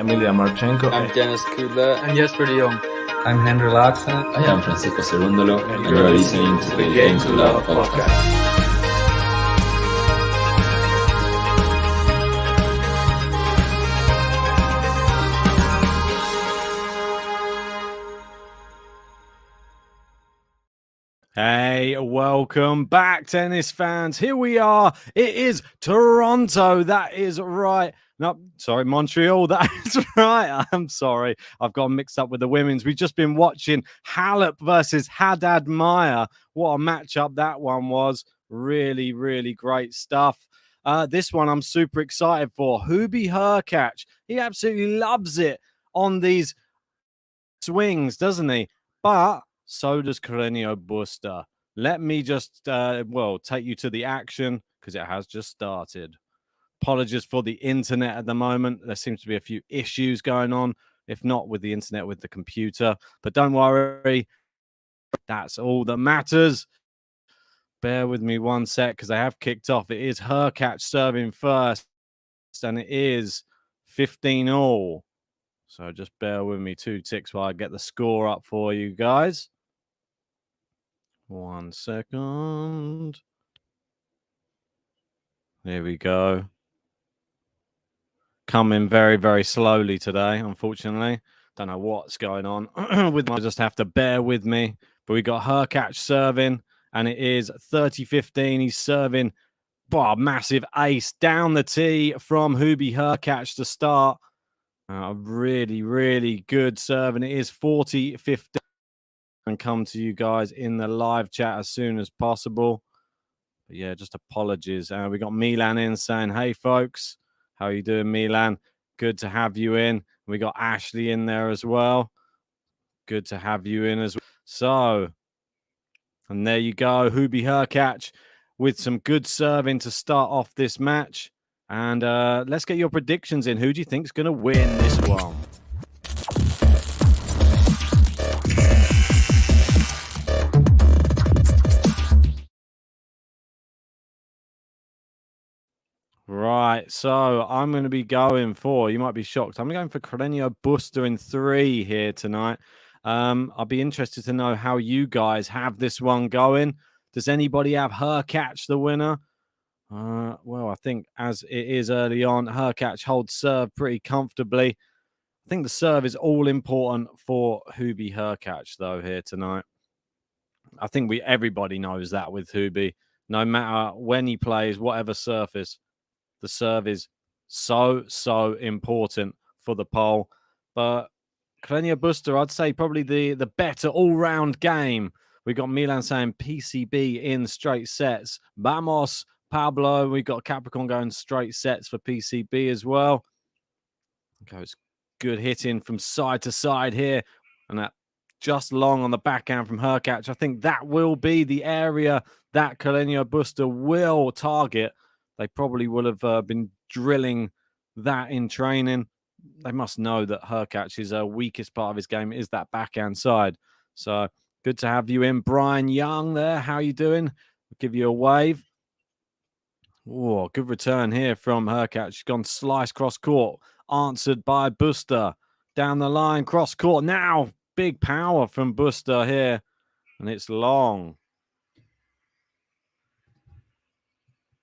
I'm Ilya Marchenko. I'm Dennis Kudla. I'm Jesper de Jong. I'm Henry Laaksen. I am Francisco Cerundolo, and you are listening to the Game to Love podcast. Hey, welcome back, tennis fans. Here we are. It is Toronto. That is right. No, sorry, Montreal. That's right. I'm sorry. I've got mixed up with the women's. We've just been watching Halep versus Haddad Meyer. What a matchup that one was. Really, really great stuff. This one I'm super excited for. HURKACZ. He absolutely loves it on these swings, doesn't he? But so does CARRENO BUSTA. Let me just, take you to the action because it has just started. Apologies for the internet at the moment. There seems to be a few issues going on, if not with the internet, with the computer. But don't worry, that's all that matters. Bear with me one sec because I have kicked off. It is HURKACZ serving first, and it is 15-all. So just bear with me 2 ticks while I get the score up for you guys. 1 second. There we go. Coming very, very slowly today, unfortunately. Don't know what's going on with my. Just have to bear with me. But we got HURKACZ serving, and it is 30-15. He's serving, massive ace down the tee from HURKACZ to start. Really, really good serve, and it is 40-15. And come to you guys in the live chat as soon as possible. But yeah, just apologies. We got Milan in saying, hey, folks. How are you doing, Milan? Good to have you in. We got Ashley in there as well. Good to have you in as well. So, and there you go. HURKACZ with some good serving to start off this match. And let's get your predictions in. Who do you think's going to win this one? Right, so I'm going to be going for, you might be shocked, I'm going for CARRENO BUSTA in 3 here tonight. I'll be interested to know how you guys have this one going. Does anybody have HURKACZ the winner? Well, I think as it is early on, HURKACZ holds serve pretty comfortably. I think the serve is all important for HURKACZ though here tonight. I think everybody knows that with Hubie. No matter when he plays, whatever surface, the serve is so important for the pole. But CARRENO BUSTA, I'd say probably the better all-round game. We got Milan saying PCB in straight sets. Vamos, Pablo. We got Capricorn going straight sets for PCB as well. Goes good hitting from side to side here. And that just long on the backhand from HURKACZ. I think that will be the area that CARRENO BUSTA will target. They probably will have been drilling that in training. They must know that HURKACZ's weakest part of his game is that backhand side. So good to have you in, Brian Young there. How you doing? I'll give you a wave. Oh, good return here from HURKACZ. Gone slice cross court. Answered by BUSTA. Down the line, cross court. Now, big power from BUSTA here. And it's long.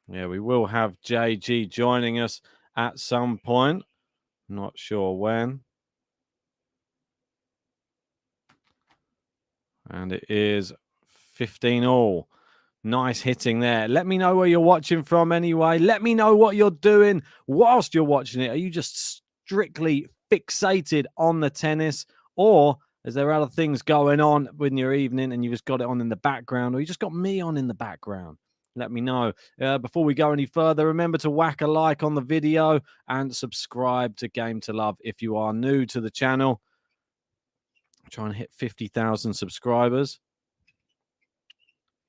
Yeah, we will have JG joining us at some point. Not sure when. And it is 15-all. Nice hitting there. Let me know where you're watching from anyway. Let me know what you're doing whilst you're watching it. Are you just strictly fixated on the tennis? Or is there other things going on in your evening and you just got it on in the background? Or you just got me on in the background? Let me know. Before we go any further, remember to whack a like on the video and subscribe to Game to Love if you are new to the channel. I'm trying to hit 50,000 subscribers.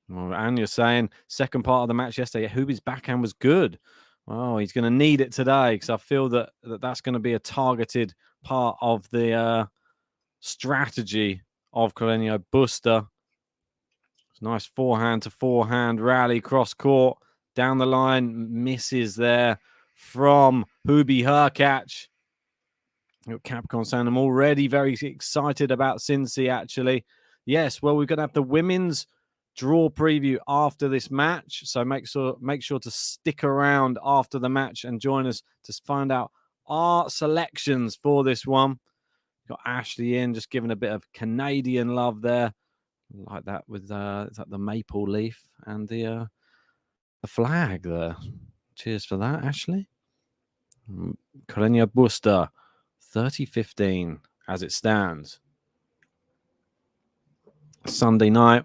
Well, and you're saying second part of the match yesterday, Hubie's backhand was good. Oh, he's going to need it today because I feel that's going to be a targeted part of the strategy of CARRENO BUSTA. Nice forehand to forehand rally cross court down the line, misses there from HURKACZ. Capricorn saying I'm already very excited about Cincy actually. Yes, well, we're going to have the women's draw preview after this match, so make sure to stick around after the match and join us to find out our selections for this one. Got Ashley in, just giving a bit of Canadian love there. Like that with is that the maple leaf and the flag there. Cheers for that, Ashley. Carreno Busta, 30-15 as it stands. Sunday night.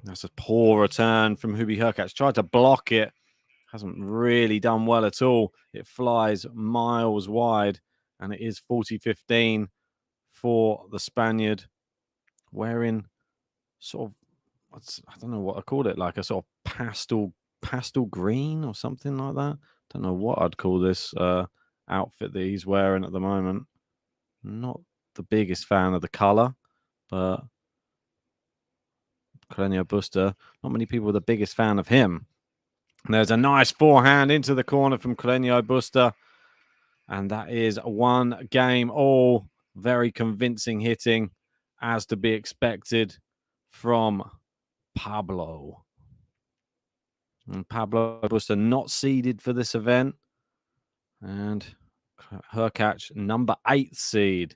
That's a poor return from HURKACZ. Tried to block it. Hasn't really done well at all. It flies miles wide, and it is 40-15 for the Spaniard, wearing sort of, I don't know what I call it, like a sort of pastel green or something like that. Don't know what I'd call this outfit that he's wearing at the moment. Not the biggest fan of the color, but Carreno Busta, not many people are the biggest fan of him. And there's a nice forehand into the corner from Carreno Busta. And that is one game all. Very convincing hitting, as to be expected from Pablo. And Pablo Busta not seeded for this event. And HURKACZ, number 8 seed.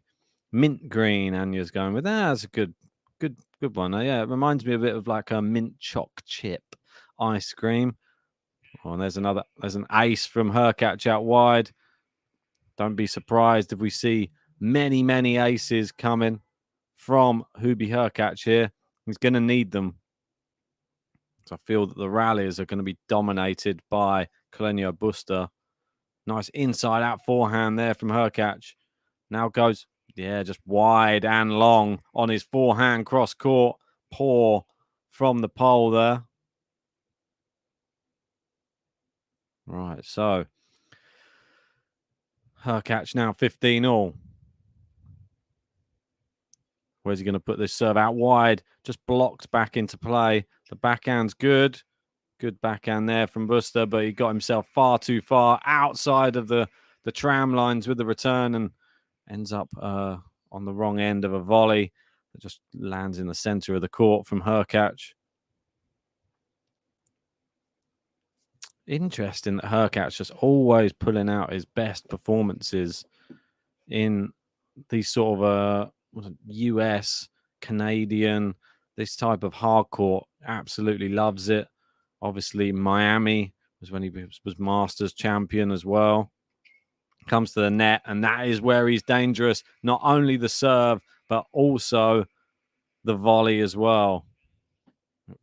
Mint green, Anya's going with. That's a good one. Yeah, it reminds me a bit of like a mint choc chip ice cream. Oh, and there's an ace from HURKACZ out wide. Don't be surprised if we see many aces coming from HURKACZ here. He's going to need them. So I feel that the rallies are going to be dominated by Carreno Busta. Nice inside out forehand there from HURKACZ. Now goes, just wide and long on his forehand cross court. Poor from the pole there. Right, so HURKACZ now 15 all. Where's he going to put this serve out wide? Just blocked back into play. The backhand's good. Good backhand there from Busta, but he got himself far too far outside of the tram lines with the return and ends up on the wrong end of a volley that just lands in the center of the court from HURKACZ. Interesting that HURKACZ just always pulling out his best performances in these sort of US, Canadian, this type of hardcourt. Absolutely loves it. Obviously, Miami was when he was Masters champion as well. Comes to the net, and that is where he's dangerous. Not only the serve, but also the volley as well.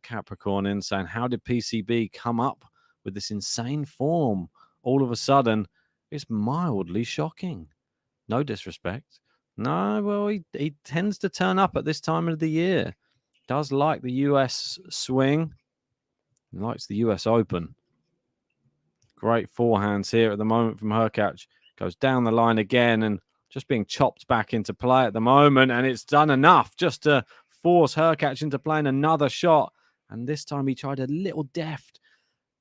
Capricorn in saying, how did PCB come up with this insane form? All of a sudden, it's mildly shocking. No disrespect. No, well, he tends to turn up at this time of the year. Does like the US swing. He likes the US Open. Great forehands here at the moment from HURKACZ. Goes down the line again and just being chopped back into play at the moment. And it's done enough just to force HURKACZ into playing another shot. And this time he tried a little deft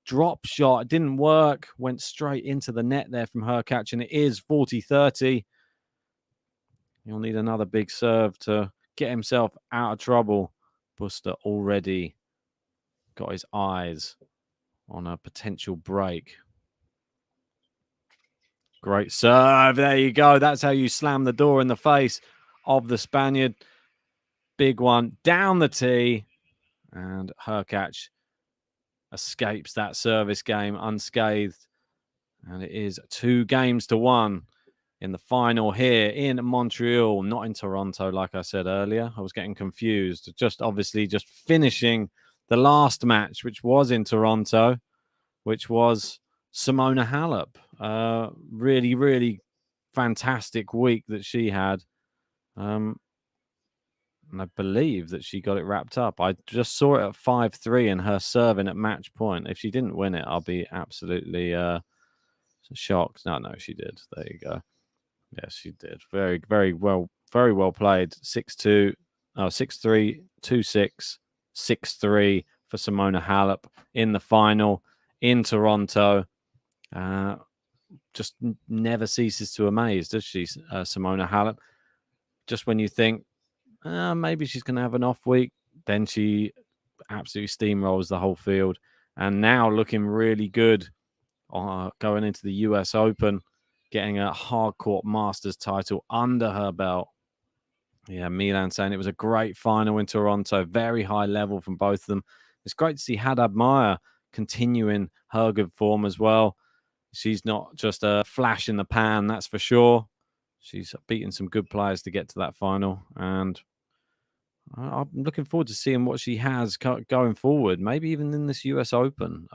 drop shot. It didn't work. Went straight into the net there from HURKACZ. And it is 40-30. He'll need another big serve to get himself out of trouble. Busta already got his eyes on a potential break. Great serve. There you go. That's how you slam the door in the face of the Spaniard. Big one down the tee. And HURKACZ escapes that service game unscathed. And it is 2-1 in the final here in Montreal, not in Toronto, like I said earlier. I was getting confused. Just finishing the last match, which was in Toronto, which was Simona Halep. Really fantastic week that she had. And I believe that she got it wrapped up. I just saw it at 5-3 and her serving at match point. If she didn't win it, I'll be absolutely shocked. No, she did. There you go. Yes, she did. Very well played. 6-2, 6-3, 2-6, 6-3 for Simona Halep in the final in Toronto. Just never ceases to amaze, does she, Simona Halep? Just when you think maybe she's going to have an off week, then she absolutely steamrolls the whole field. And now looking really good going into the US Open, getting a hardcourt Masters title under her belt. Yeah, Milan saying it was a great final in Toronto. Very high level from both of them. It's great to see Haddad Meyer continuing her good form as well. She's not just a flash in the pan, that's for sure. She's beaten some good players to get to that final, and I'm looking forward to seeing what she has going forward. Maybe even in this US Open,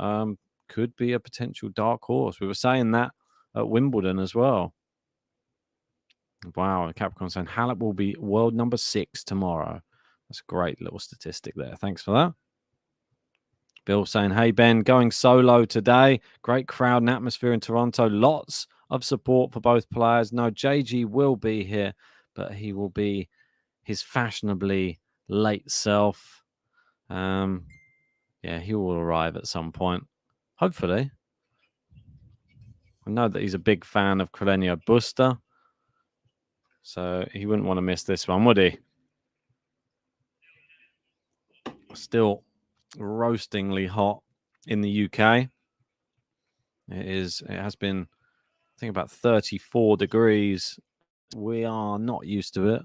could be a potential dark horse. We were saying that at Wimbledon as well. Wow, Capricorn saying Halep will be world number 6 tomorrow. That's a great little statistic there. Thanks for that. Bill saying, hey, Ben, going solo today. Great crowd and atmosphere in Toronto. Lots of support for both players. No, JG will be here, but he will be his fashionably late self. Yeah, he will arrive at some point, hopefully. I know that he's a big fan of Carreño Busta, so he wouldn't want to miss this one, would he? Still roastingly hot in the UK. It has been, I think, about 34 degrees. We are not used to it,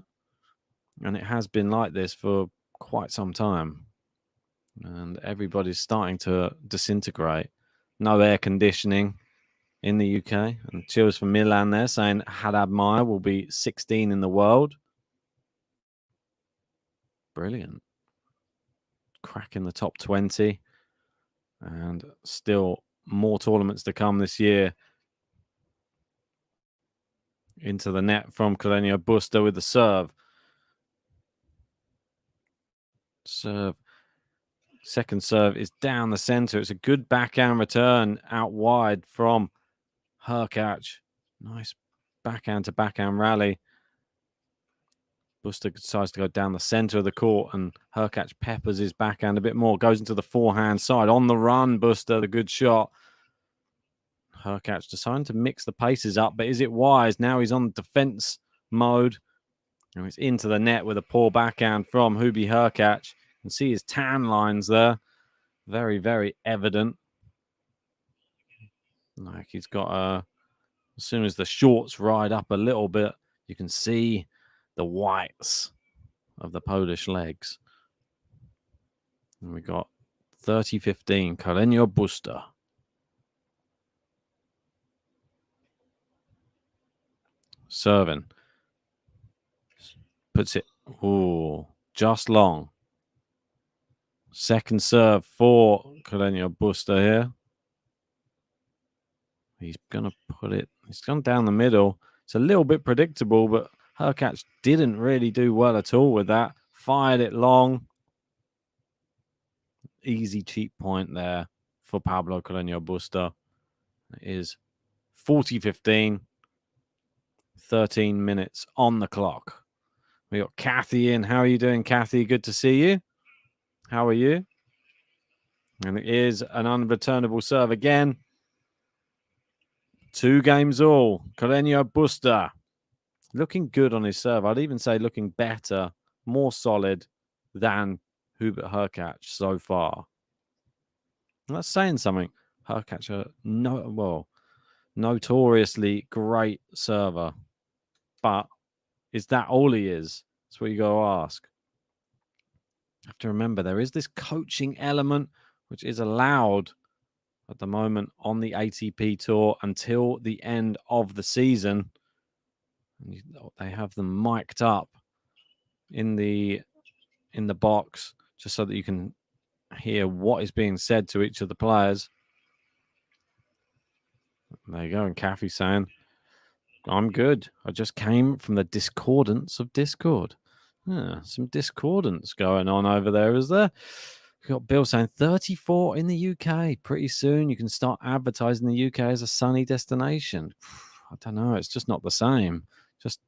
and it has been like this for quite some time, and everybody's starting to disintegrate. No air conditioning in the UK. And cheers for Milan there, saying Haddad Meyer will be 16 in the world. Brilliant. Cracking the top 20. And still more tournaments to come this year. Into the net from Carreño Busta with the serve. Serve. Second serve is down the center. It's a good backhand return out wide from HURKACZ. Nice backhand to backhand rally. Busta decides to go down the center of the court, and HURKACZ peppers his backhand a bit more. Goes into the forehand side. On the run, Busta, the good shot. HURKACZ deciding to mix the paces up, but is it wise? Now he's on defense mode. And it's into the net with a poor backhand from Hubert HURKACZ. You can see his tan lines there. Very, very evident. Like he's got as soon as the shorts ride up a little bit, you can see the whites of the Polish legs. And we got 30-15, Carreño Busta. Serving. Puts it, just long. Second serve for Carreño Busta here. He's going to put it, he's gone down the middle. It's a little bit predictable, but HURKACZ didn't really do well at all with that. Fired it long. Easy cheap point there for Pablo Carreño Busta. It is 40-15. 13 minutes on the clock. We got Kathy in. How are you doing, Kathy? Good to see you. How are you? And it is an unreturnable serve again. 2 games all. Carreño Busta looking good on his serve. I'd even say looking better, more solid than Hubert HURKACZ so far. And that's saying something. HURKACZ notoriously great server. But is that all he is? That's what you got to ask. You have to remember there is this coaching element which is allowed at the moment on the ATP tour until the end of the season. They have them mic'd up in the box just so that you can hear what is being said to each of the players. There you go. And Kathy saying, I'm good. I just came from the discordance of Discord. Some discordance going on over there, is there? We've got Bill saying 34 in the UK. Pretty soon you can start advertising the UK as a sunny destination. I don't know. It's just not the same. Just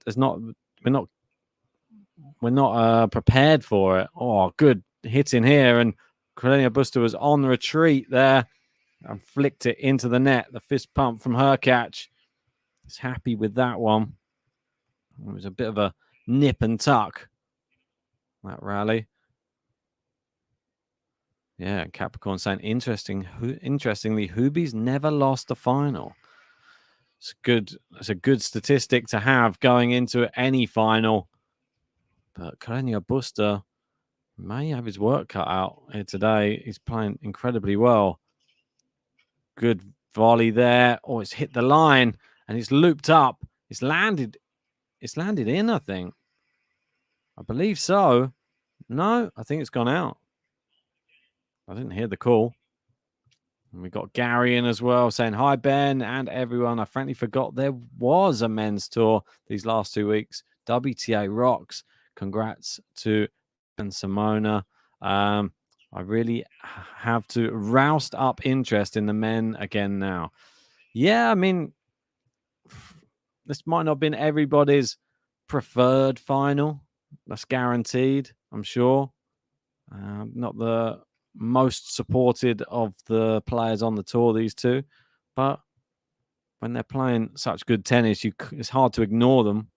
it's not. We're not prepared for it. Oh, good hit in here, and Carreño Busta was on the retreat there and flicked it into the net. The fist pump from HURKACZ. He's happy with that one. It was a bit of a nip and tuck, that rally. Yeah, Capricorn saying interestingly, Hubi's never lost a final. It's a good statistic to have going into any final. But Carreño Busta may have his work cut out here today. He's playing incredibly well. Good Volley there. Oh, it's hit the line and it's looped up. It's landed in, I think. I believe so. No, I think it's gone out. I didn't hear the call. And we got Gary in as well saying, hi, Ben and everyone. I frankly forgot there was a men's tour these last 2 weeks. WTA rocks. Congrats to Ben Simona. I really have to roust up interest in the men again now. Yeah, I mean, this might not have been everybody's preferred final. That's guaranteed, I'm sure. Not the most supported of the players on the tour, these two. But when they're playing such good tennis, it's hard to ignore them.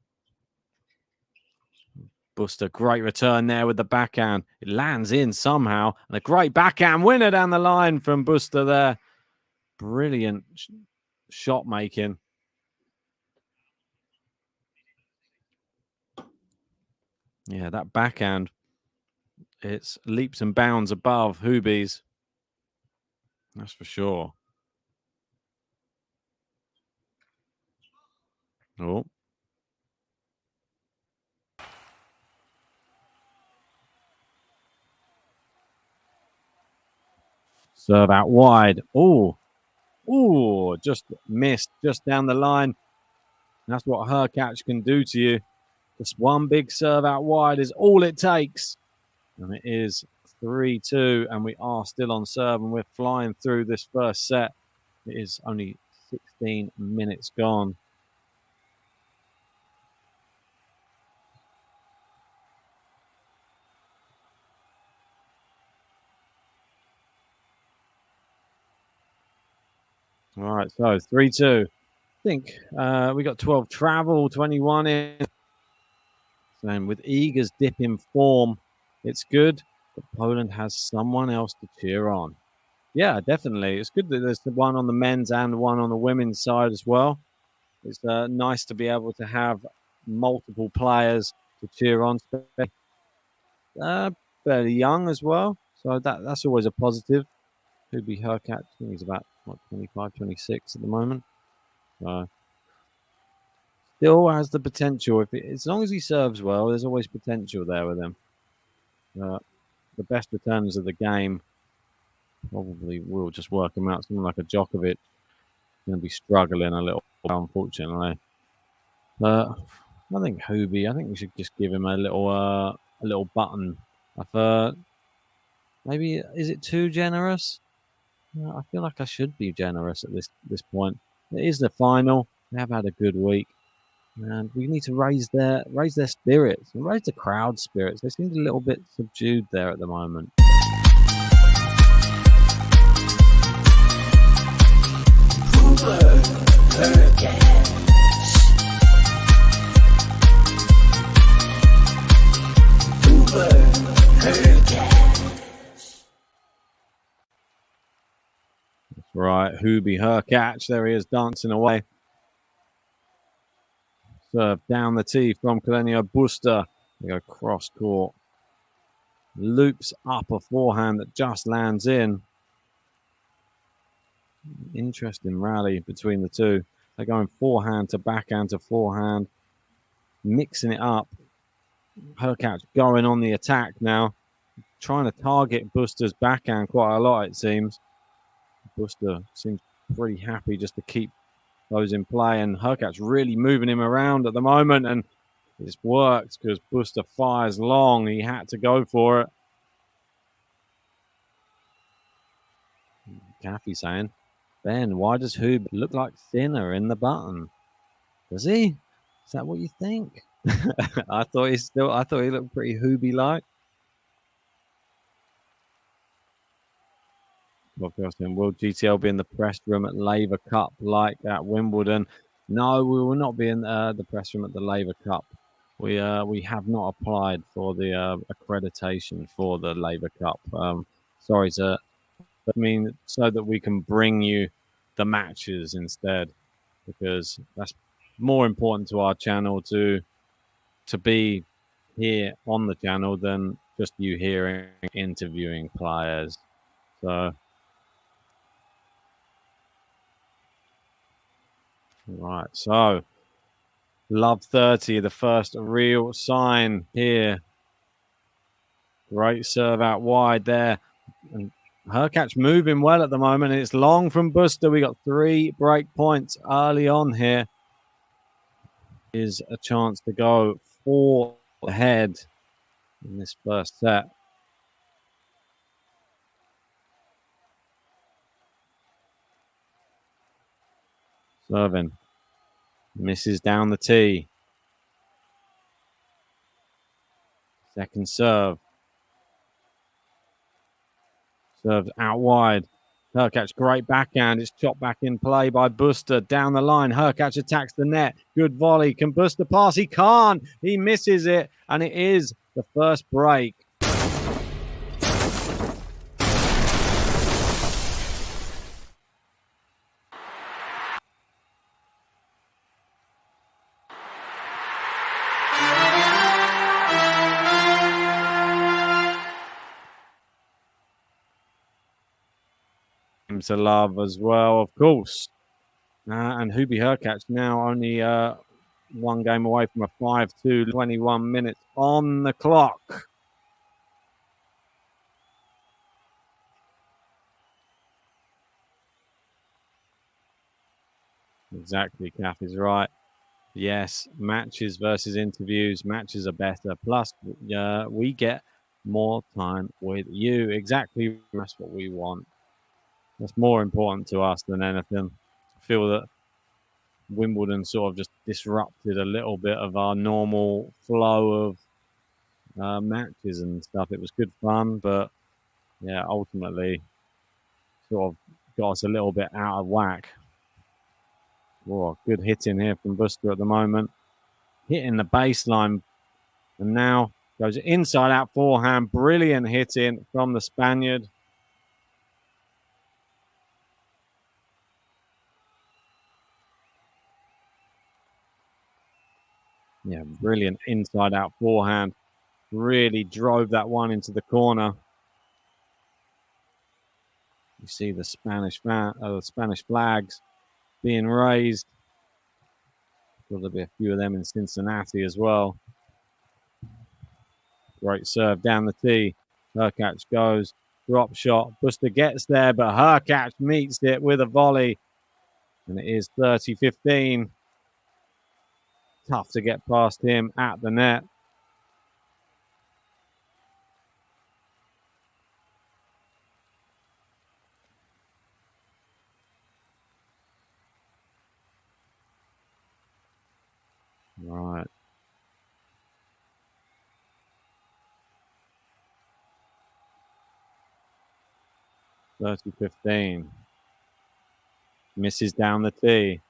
Busta, great return there with the backhand. It lands in somehow. And a great backhand winner down the line from Busta there. Brilliant shot making. Yeah, that backhand. It's leaps and bounds above Hubie's. That's for sure. Oh. Serve out wide. Oh. Oh, just missed, just down the line. That's what HURKACZ can do to you. Just one big serve out wide is all it takes. And it is 3-2, and we are still on serve, and we're flying through this first set. It is only 16 minutes gone. All right, so 3-2. I think we got 12 travel, 21 in. And with Eager's dip in form, it's good. But Poland has someone else to cheer on. Yeah, definitely. It's good that there's the one on the men's and one on the women's side as well. It's nice to be able to have multiple players to cheer on. Fairly young as well. So that's always a positive. Could be HURKACZ. I think he's about, 25, 26 at the moment. Still has the potential. As long as he serves well, there's always potential there with him. The best returners of the game probably will just work him out. Someone like a Djokovic going to be struggling a little, unfortunately. But I think Hubie, I think we should just give him a little button. Maybe, is it too generous? I feel like I should be generous at this point. It is the final. They have had a good week. And we need to raise their spirits and raise the crowd spirits. They seem a little bit subdued there at the moment. That's right, Hubie HURKACZ. There he is, dancing away. Serve down the tee from CARRENO BUSTA. They go cross court. Loops up a forehand that just lands in. Interesting rally between the two. They're going forehand to backhand to forehand. Mixing it up. HURKACZ going on the attack now. Trying to target Busta's backhand quite a lot, it seems. Busta seems pretty happy just to keep those in play, and HURKACZ really moving him around at the moment, and it's worked because Busta fires long. He had to go for it. Kathy saying, Ben, why does Hubert look like thinner in the button? Does he? Is that what you think? I thought he looked pretty Hubie-like. Will GTL be in the press room at Laver Cup like at Wimbledon? No, we will not be in the press room at the Laver Cup. We have not applied for the accreditation for the Laver Cup. Sorry, sir. I mean, so that we can bring you the matches instead, because that's more important to our channel to be here on the channel than just you hearing interviewing players. So Right, so love 30, the first real sign here. Great serve out wide there. And HURKACZ moving well at the moment. It's long from Busta. We got 3 break points early on here. Is a chance to go 4 ahead in this first set. Serving. Misses down the tee. Second serve. Served out wide. HURKACZ, great backhand. It's chopped back in play by Busta. Down the line, HURKACZ attacks the net. Good volley. Can Busta pass? He can't. He misses it. And it is the first break. To love as well, of course. And HURKACZ now only 1 game away from a 5-2, 21 minutes on the clock. Exactly, Kath is right. Yes, matches versus interviews. Matches are better. Plus, we get more time with you. Exactly, that's what we want. That's more important to us than anything. I feel that Wimbledon sort of just disrupted a little bit of our normal flow of matches and stuff. It was good fun, but yeah, ultimately sort of got us a little bit out of whack. Whoa, good hitting here from Busta at the moment. Hitting the baseline, and now goes inside out forehand. Brilliant hitting from the Spaniard. Yeah, brilliant inside out forehand. Really drove that one into the corner. You see the Spanish flags being raised. There'll be a few of them in Cincinnati as well. Great serve down the tee. HURKACZ goes, drop shot. Busta gets there, but HURKACZ meets it with a volley. And it is 30-15. Tough to get past him at the net. Right. (30-15). Misses down the tee.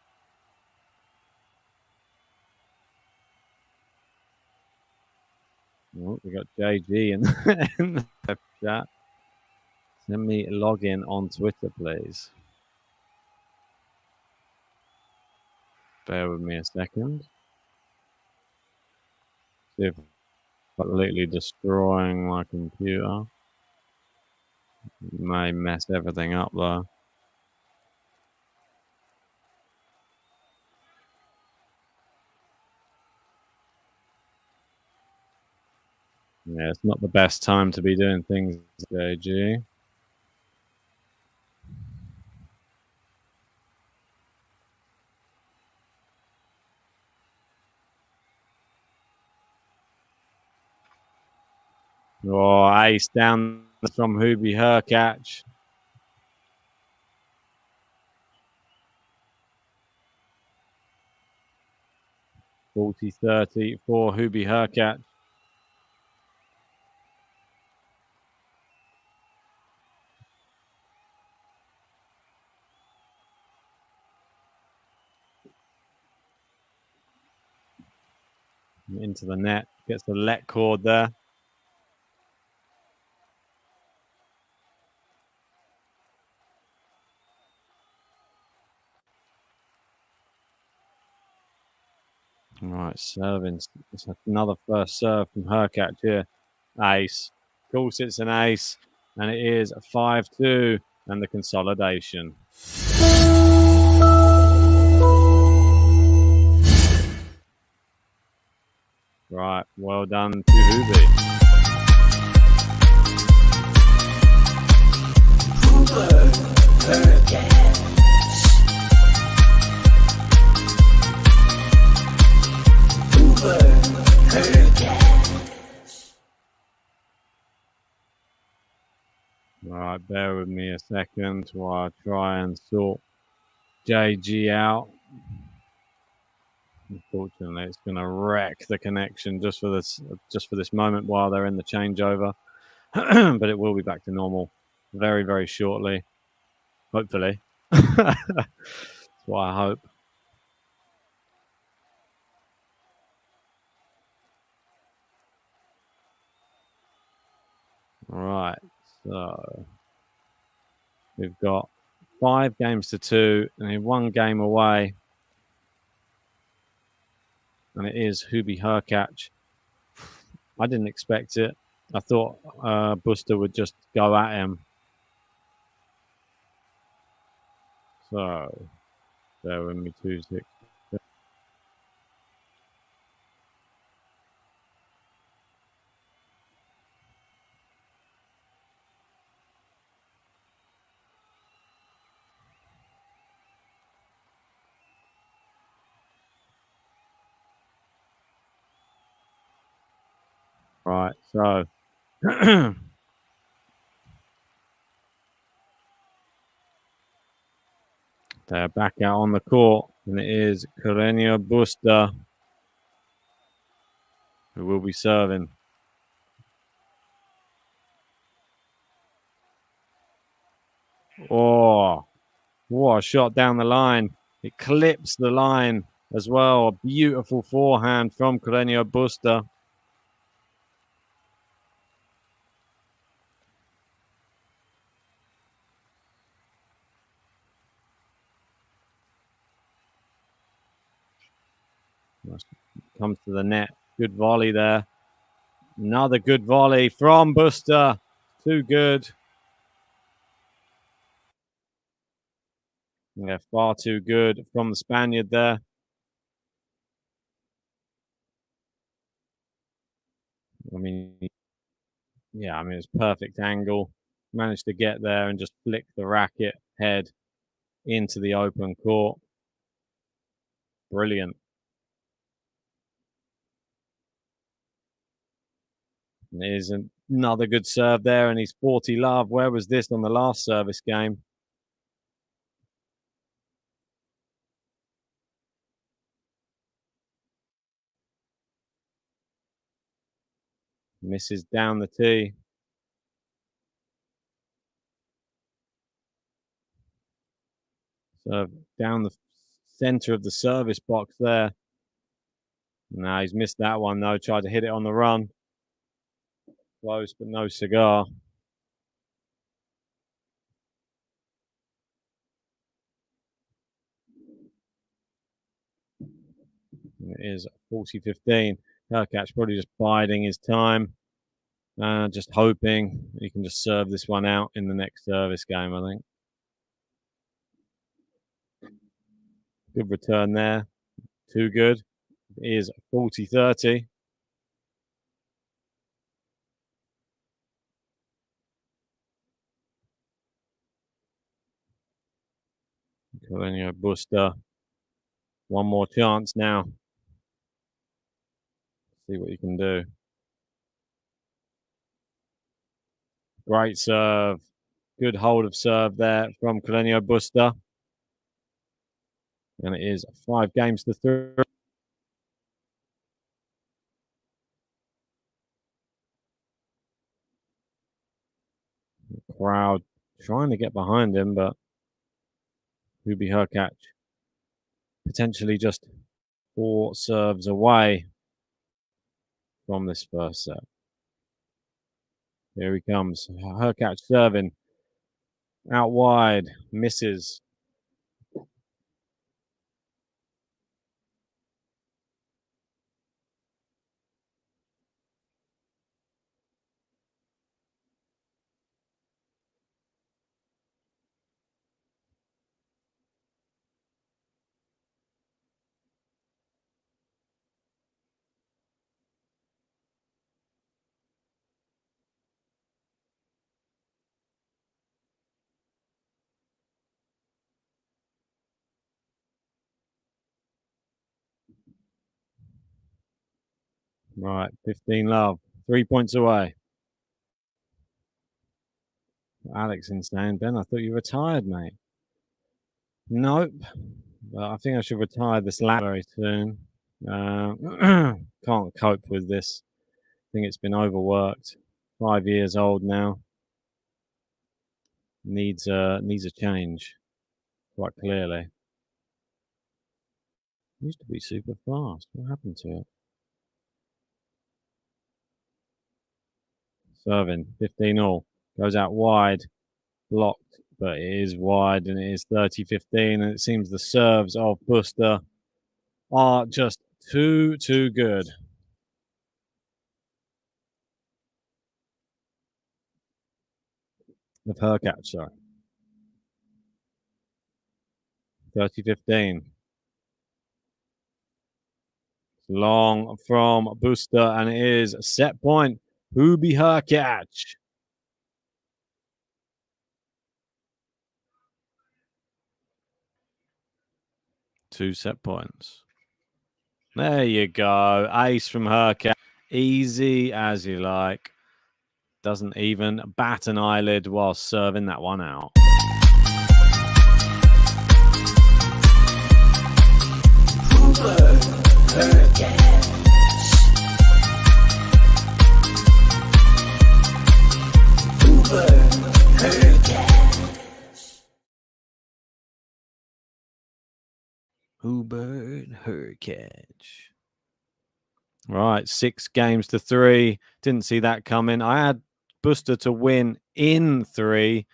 Oh, we got JG in the chat. Send me a login on Twitter, please. Bear with me a second. See if I'm completely destroying my computer. May mess everything up though. Yeah, it's not the best time to be doing things, JG. Oh, ace down from HURKACZ. (40-30) for HURKACZ. Into the net, gets the let cord there. Right, serving. It's another first serve from HURKACZ here. Ace. Of course, it's an ace. And it is 5-2 and the consolidation. right. Well done to Hubert. All right, bear with me a second while I try and sort JG out. Unfortunately, it's going to wreck the connection just for this moment while they're in the changeover. But it will be back to normal very, very shortly. Hopefully. That's what I hope. All right, so we've got 5 games to 2 and 1 game away. And it is HURKACZ. I didn't expect it. I thought Busta would just go at him. So, bear with me 2 seconds. Right, so they're back out on the court, and it is CARRENO Busta who will be serving. Oh, what a shot down the line. It clips the line as well. A beautiful forehand from CARRENO Busta. Comes to the net. Good volley there. Another good volley from Busta. Too good. Yeah, far too good from the Spaniard there. I mean, it's perfect angle. Managed to get there and just flick the racket head into the open court. Brilliant. And there's another good serve there, and he's 40 love. Where was this on the last service game? Misses down the tee. Serve down the center of the service box there. No, he's missed that one though. Tried to hit it on the run. Close, but no cigar. It is 40-15. HURKACZ probably just biding his time. Just hoping he can just serve this one out in the next service game, I think. Good return there. Too good. It is 40-30. CARRENO Busta. One more chance now. See what you can do. Great serve. Good hold of serve there from CARRENO Busta. And it is 5 games to 3. Crowd trying to get behind him, but HURKACZ potentially just 4 serves away from this first set. Here he comes. HURKACZ serving. Out wide. Misses. Right, 15 love. 3 points away. Alex insane. Ben, I thought you retired, mate. Nope. But I think I should retire this lap very soon. Can't cope with this. I think it's been overworked. 5 years old now. Needs a change, quite clearly. Used to be super fast. What happened to it? Serving 15 all. Goes out wide. Blocked, but it is wide, and it is 30-15. And it seems the serves of Busta are just too good. Of HURKACZ, sorry. 30-15. Long from Busta, and it is a set point. HURKACZ. Two set points. There you go. Ace from HURKACZ. Easy as you like. Doesn't even bat an eyelid while serving that one out. Hubert HURKACZ. Right, 6 games to 3. Didn't see that coming. I had Busta to win in 3.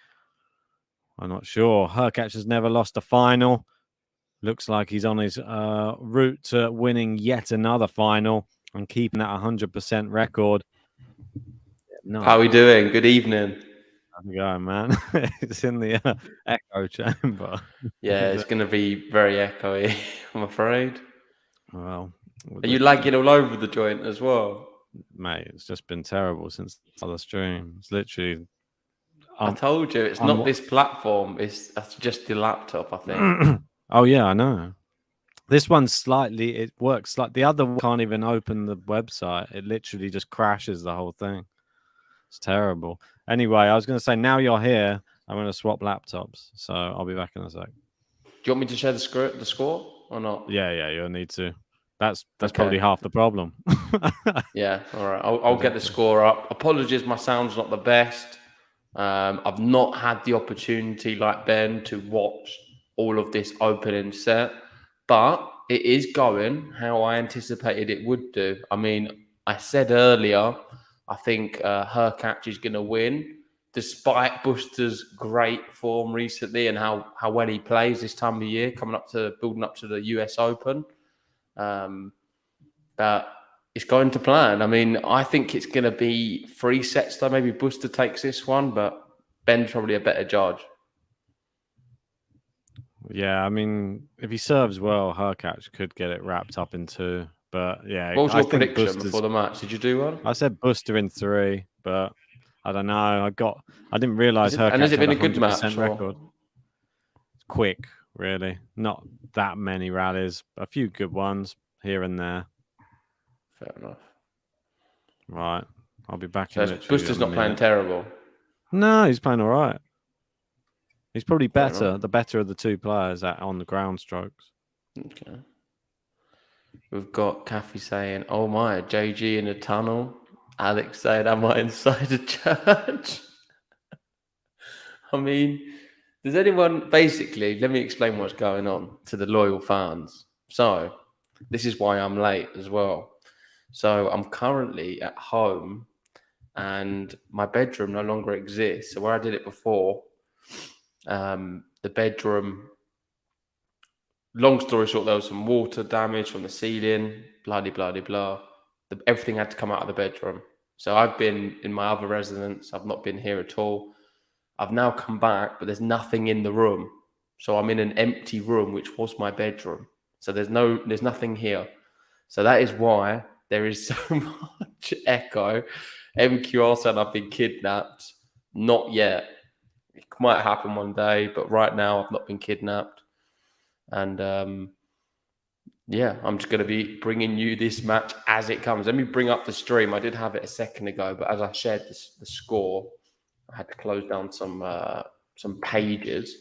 I'm not sure. HURKACZ has never lost a final. Looks like he's on his route to winning yet another final and keeping that 100% record. No. How are we doing? Good evening. How's it going, man? It's in the echo chamber. Yeah, it's going to be very echoey, I'm afraid. Well, are you lagging all over the joint as well? Mate, it's just been terrible since the other stream. It's literally... I told you, it's not this platform. That's just your laptop, I think. Oh, yeah, I know. This one's slightly... It works like... The other one can't even open the website. It literally just crashes the whole thing. It's terrible. Anyway, I was going to say, now you're here, I'm going to swap laptops. So I'll be back in a sec. Do you want me to share the score or not? Yeah, you'll need to. That's okay. Probably half the problem. Yeah, all right. I'll get the score up. Apologies, my sound's not the best. I've not had the opportunity like Ben to watch all of this opening set, but it is going how I anticipated it would do. I mean, I said earlier, I think HURKACZ is going to win, despite Busta's great form recently and how well he plays this time of year, building up to the US Open. But it's going to plan. I mean, I think it's going to be 3 sets though. Maybe Busta takes this one, but Ben's probably a better judge. Yeah, I mean, if he serves well, HURKACZ could get it wrapped up in 2. But yeah, what was your prediction before the match? Did you do one? I said Busta in 3, but I don't know. I didn't realize HURKACZ and has it been had a good match? Record. It's quick, really. Not that many rallies. A few good ones here and there. Fair enough. Right, I'll be back. So Busta's not playing terrible. No, he's playing all right. He's probably better, the better of the 2 players on the ground strokes. Okay. We've got Kathy saying, "Oh my, JG in the tunnel." Alex saying, "Am I inside a church?" I mean, does anyone basically? Let me explain what's going on to the loyal fans. So, this is why I'm late as well. So I'm currently at home and my bedroom no longer exists. So where I did it before, the bedroom, long story short, there was some water damage from the ceiling, blah, blah, blah, blah. Everything had to come out of the bedroom. So I've been in my other residence. I've not been here at all. I've now come back, but there's nothing in the room. So I'm in an empty room, which was my bedroom. So there's nothing here. So that is why there is so much echo. MQR said I've been kidnapped. Not yet. It might happen one day, but right now I've not been kidnapped. And yeah, I'm just going to be bringing you this match as it comes. Let me bring up the stream. I did have it a second ago, but as I shared the score, I had to close down some pages.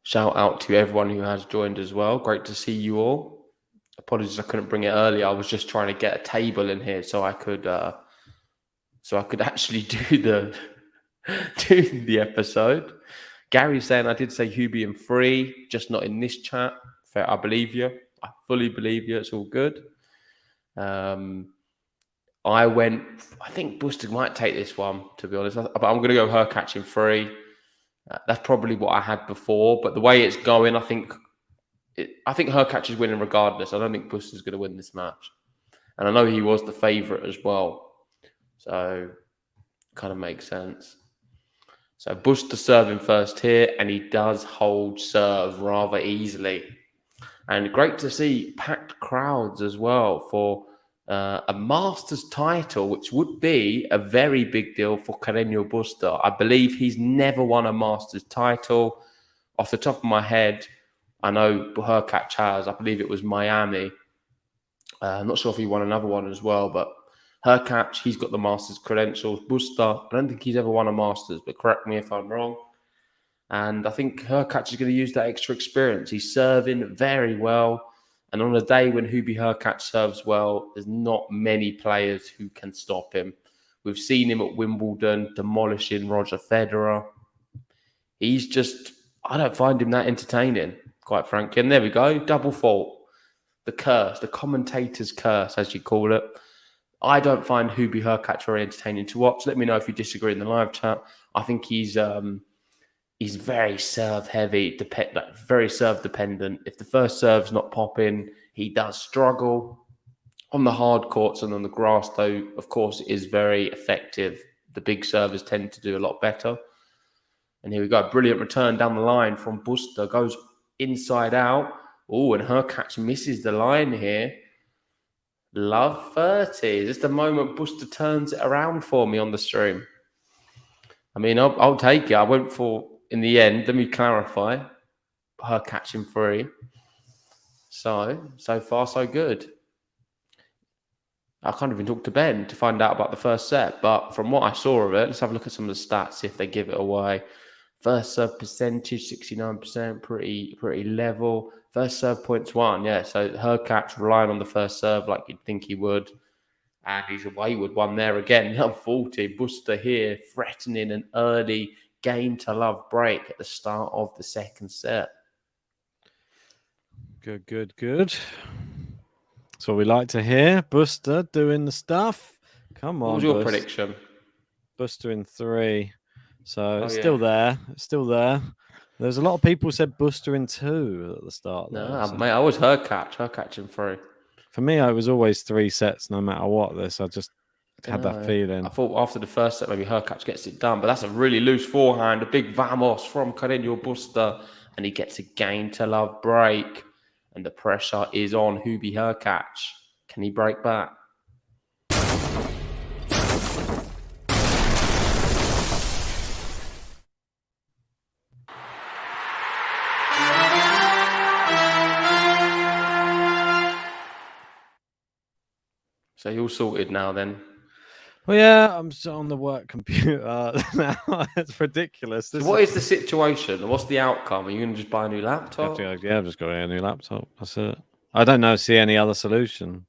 Shout out to everyone who has joined as well. Great to see you all. Apologies I couldn't bring it earlier. I was just trying to get a table in here so I could actually do the episode. Gary's saying I did say Hubie and free, just not in this chat. Fair, I believe you. I fully believe you. It's all good. I think Busta might take this one, to be honest. But I'm going to go HURKACZ in free. That's probably what I had before. But the way it's going, I think HURKACZ is winning regardless. I don't think Busta's going to win this match. And I know he was the favourite as well. So, kind of makes sense. So, Busta serving first here, and he does hold serve rather easily. And great to see packed crowds as well for a Masters title, which would be a very big deal for CARRENO Busta. I believe he's never won a Masters title. Off the top of my head, I know HURKACZ has. I believe it was Miami. I'm not sure if he won another one as well, but HURKACZ, he's got the Masters credentials. Busta, I don't think he's ever won a Masters, but correct me if I'm wrong. And I think HURKACZ is going to use that extra experience. He's serving very well. And on a day when HURKACZ serves well, there's not many players who can stop him. We've seen him at Wimbledon demolishing Roger Federer. He's just, I don't find him that entertaining, quite frankly. And there we go, double fault. The curse, the commentator's curse, as you call it. I don't find HURKACZ very entertaining to watch. Let me know if you disagree in the live chat. I think he's very serve heavy, very serve dependent. If the first serve's not popping, he does struggle. On the hard courts and on the grass, though, of course, it is very effective. The big servers tend to do a lot better. And here we go. Brilliant return down the line from Busta. Goes inside out. Oh, and HURKACZ misses the line here. Love 30. Is this the moment Busta turns it around for me on the stream? I mean, I'll take it. I went for, in the end, let me clarify, HURKACZ in free. So far, so good. I can't even talk to Ben to find out about the first set, but from what I saw of it, let's have a look at some of the stats, see if they give it away. First serve percentage, 69%, pretty level. First serve points won, yeah. So HURKACZ relying on the first serve like you'd think he would. And he's a wayward one there again. Love 40. Busta here threatening an early game to love break at the start of the second set. Good. That's what we like to hear. Busta doing the stuff. Come on, what was your Busta. prediction? Busta in 3. So it's still there. It's still there. There's a lot of people said Busta in 2 at the start. No, mate, I was HURKACZ in 3. For me, it was always 3 sets, no matter what. I just had that feeling. I thought after the first set, maybe HURKACZ gets it done, but that's a really loose forehand. A big vamos from CARRENO Busta, and he gets a game to love break. And the pressure is on HURKACZ. Can he break back? So you're all sorted now then? Well, yeah, I'm just on the work computer now. It's ridiculous. So what is the situation? What's the outcome? Are you going to just buy a new laptop? Yeah, I've just got a new laptop. That's it. I don't see any other solution.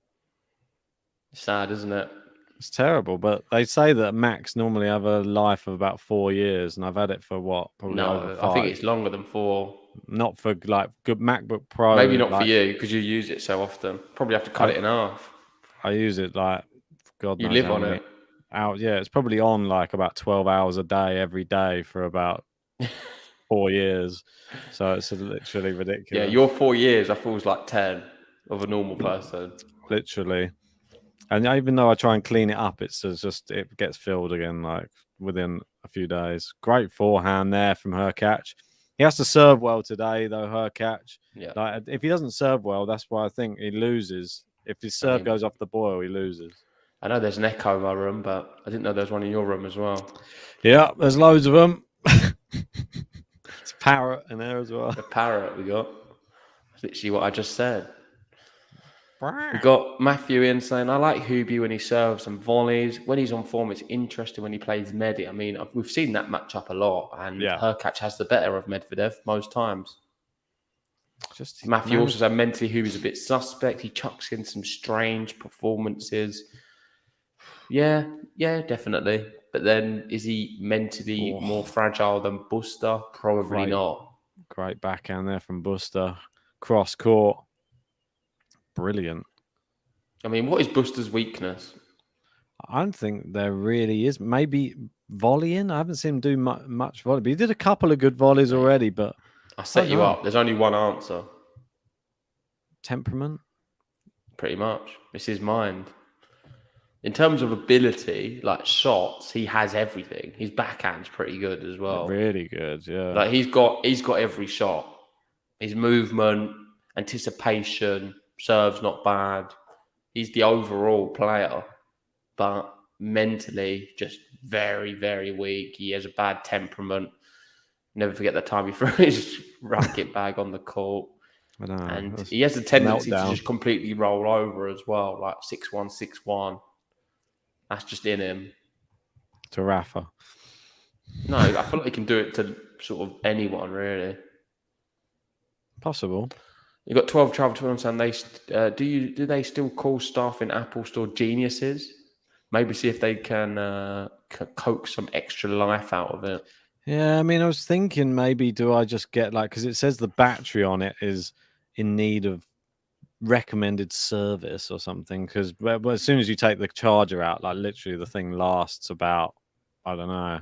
Sad, isn't it? It's terrible, but they say that Macs normally have a life of about 4 years, and I've had it for what? Probably over 5. I think it's longer than 4. Not for like good MacBook Pro. Maybe not for you because you use it so often. Probably have to cut it in half. I use it like God knows. You live on it. Yeah, it's probably on like about 12 hours a day every day for about 4 years. So it's literally ridiculous. Yeah, your 4 years I feel was like 10 of a normal person. Literally. And even though I try and clean it up, it gets filled again like within a few days. Great forehand there from HURKACZ. He has to serve well today though, HURKACZ. Yeah. Like, if he doesn't serve well, that's why I think he loses. If his serve goes off the boil, he loses. I know there's an echo in my room, but I didn't know there's one in your room as well. Yeah, there's loads of them. It's a parrot in there as well. The parrot we got. That's literally what I just said. We've got Matthew in saying, I like Hubie when he serves and volleys. When he's on form, it's interesting when he plays Medi. I mean, we've seen that match up a lot, and HURKACZ has the better of Medvedev most times. Matthew also said, mentally, Hubie's a bit suspect. He chucks in some strange performances. Yeah, definitely. But then, is he mentally more fragile than Busta? Probably not. Great backhand there from Busta. Cross court. Brilliant. I mean, what is Busta's weakness? I don't think there really is. Maybe volleying. I haven't seen him do much volley, but he did a couple of good volleys already. But I set you up. There's only one answer. Temperament? Pretty much. It's his mind. In terms of ability, like shots, he has everything. His backhand's pretty good as well. Really good, yeah. Like he's got every shot. His movement, anticipation, serve's not bad. He's the overall player, but mentally just very, very weak. He has a bad temperament. Never forget the time he threw his racket bag on the court. I know. And he has a tendency to just completely roll over as well, like 6-1, 6-1. That's just in him. To Rafa. No, I feel like he can do it to sort of anyone, really. Possible. You've got 12 travel to and they do they still call staff in Apple Store geniuses? Maybe see if they can coax some extra life out of it. Yeah, I mean, I was thinking maybe do I just get because it says the battery on it is in need of recommended service or something, because as soon as you take the charger out, like literally the thing lasts about, I don't know,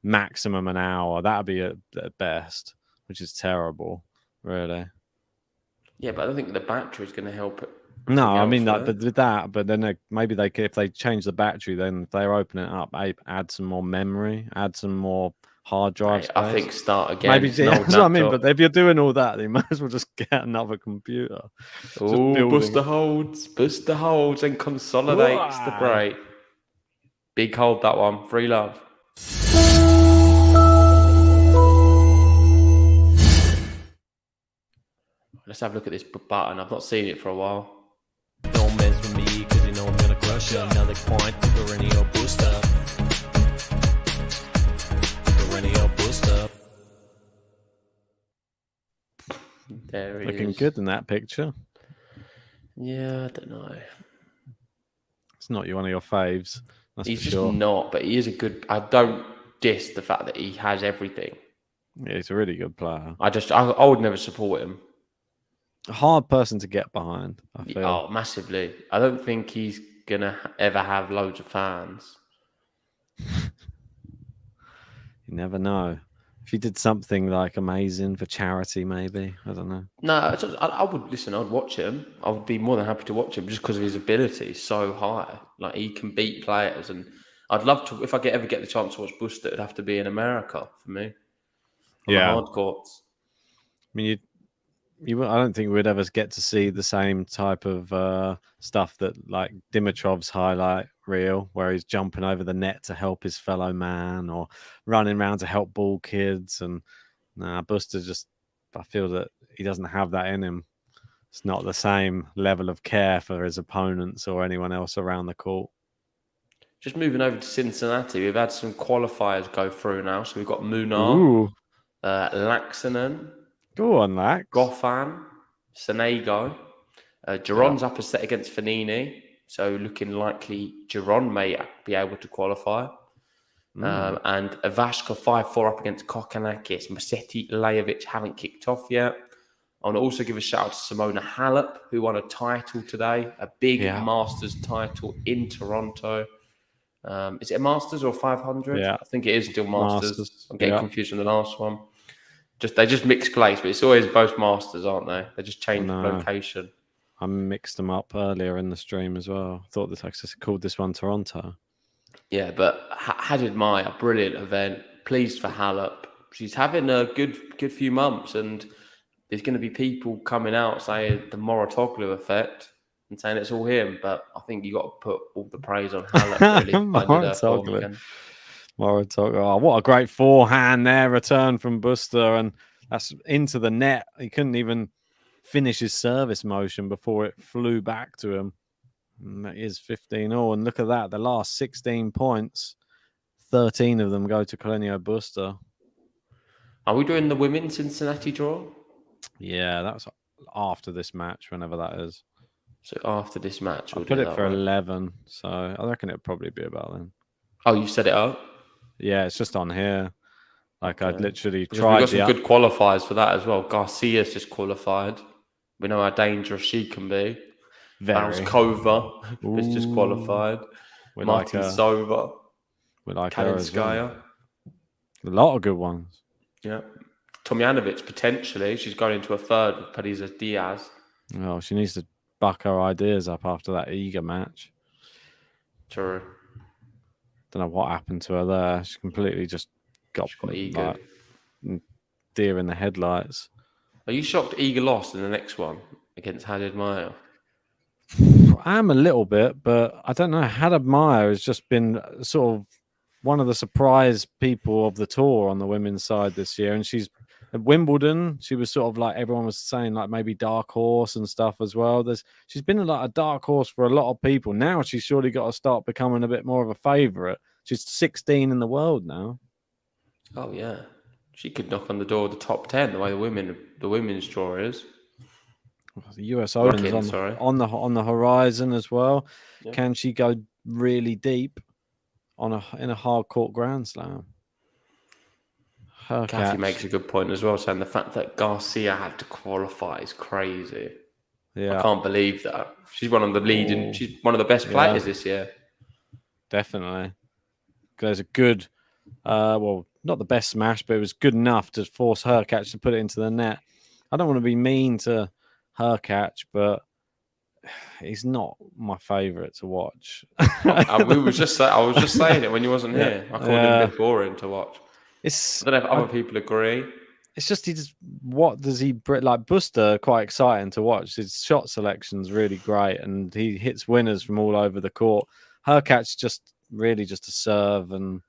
maximum an hour. That'd be at best, which is terrible, really. Yeah, but I don't think the battery is going to help it. No, I mean, but with that, but then maybe they could, if they change the battery, then if they're opening it up, add some more memory, add some more hard drive space. I think start again. Maybe that's what I mean. But if you're doing all that, you might as well just get another computer. Oh, Busta holds and consolidates the break. Big hold, that one. Free love. Let's have a look at this button. I've not seen it for a while. Don't mess with me, because you know I'm gonna crush you. Another point, Carreno Busta. Carreno Busta. There he Looking is. good in that picture. Yeah, I don't know. It's not one of your faves. He's just not, but he is a good. I don't diss the fact that he has everything. Yeah, he's a really good player. I would never support him. A hard person to get behind, I feel. Oh, massively. I don't think he's gonna ever have loads of fans. You never know. If he did something like amazing for charity, maybe. I don't know. No, I would listen. I'd watch him. I would be more than happy to watch him just because of his ability so high. Like he can beat players, and I'd love to. If I ever get the chance to watch Busta, it'd have to be in America for me. On the hard courts. I mean, I don't think we'd ever get to see the same type of stuff that like Dimitrov's highlight reel, where he's jumping over the net to help his fellow man or running around to help ball kids. And Busta I feel that he doesn't have that in him. It's not the same level of care for his opponents or anyone else around the court. Just moving over to Cincinnati, we've had some qualifiers go through now. So we've got Munar, Laxonen. Go on, Lax. Goffin, Sonego. Giron's up a set against Fanini. So looking likely Giron may be able to qualify. And Ivashka 5-4 up against Kokkinakis. Musetti, Lajovic haven't kicked off yet. I want to also give a shout out to Simona Halep, who won a title today. A big Masters title in Toronto. Is it a Masters or 500? Yeah. I think it is still Masters. I'm getting confused from the last one. They just mix place, but it's always both Masters, aren't they? They just change location. I mixed them up earlier in the stream as well. I thought I just called this one Toronto. Yeah, but Hadid Mai, a brilliant event. Pleased for Halep. She's having a good few months, and there's going to be people coming out saying the Moratoglu effect and saying it's all him. But I think you got to put all the praise on Halep. Really. Moratoglu. Oh, what a great forehand there, return from Busta, and that's into the net. He couldn't even finish his service motion before it flew back to him. And that is 15-all. And look at that. The last 16 points, 13 of them go to CARRENO BUSTA. Are we doing the women's Cincinnati draw? Yeah, that's after this match, whenever that is. So after this match, I'll we'll put do it that, for right? 11. So I reckon it'll probably be about then. Oh, you set it up? Yeah, it's just on here. Like I'd Okay. literally Because tried we've got some good qualifiers for that as well. Garcia's just qualified. We know how dangerous she can be. Valskova is just qualified. We Martin like her. Sova. We like her as well. Kalinskaya. A lot of good ones. Yeah. Tomjanovic, potentially. She's going into a third with Parisa Diaz. Oh, she needs to buck her ideas up after that Eager match. True. Don't know what happened to her there. She completely just got Eager. like, deer in the headlights. Are you shocked Eager lost in the next one against Hadid Maya? I am a little bit, but I don't know. Hadad Meyer has just been sort of one of the surprise people of the tour on the women's side this year. And she's at Wimbledon. She was sort of like everyone was saying, like maybe dark horse and stuff as well. She's been like a dark horse for a lot of people. Now she's surely got to start becoming a bit more of a favourite. She's 16 in the world now. Oh yeah, she could knock on the door of the top 10 the way the women's draw is. The US Open's on the horizon as well. Yeah. Can she go really deep in a hard court Grand Slam? Kathy makes a good point as well, saying the fact that Garcia had to qualify is crazy. Yeah, I can't believe that. She's one of the leading. She's one of the best players this year. Definitely. There's a good, well, not the best smash, but it was good enough to force HURKACZ to put it into the net. I don't want to be mean to HURKACZ, but he's not my favourite to watch. I was just saying it when you wasn't here. I called him a bit boring to watch. I don't know if other people agree. It's just what does he like? Busta, quite exciting to watch. His shot selection's really great, and he hits winners from all over the court. HURKACZ just really just a serve and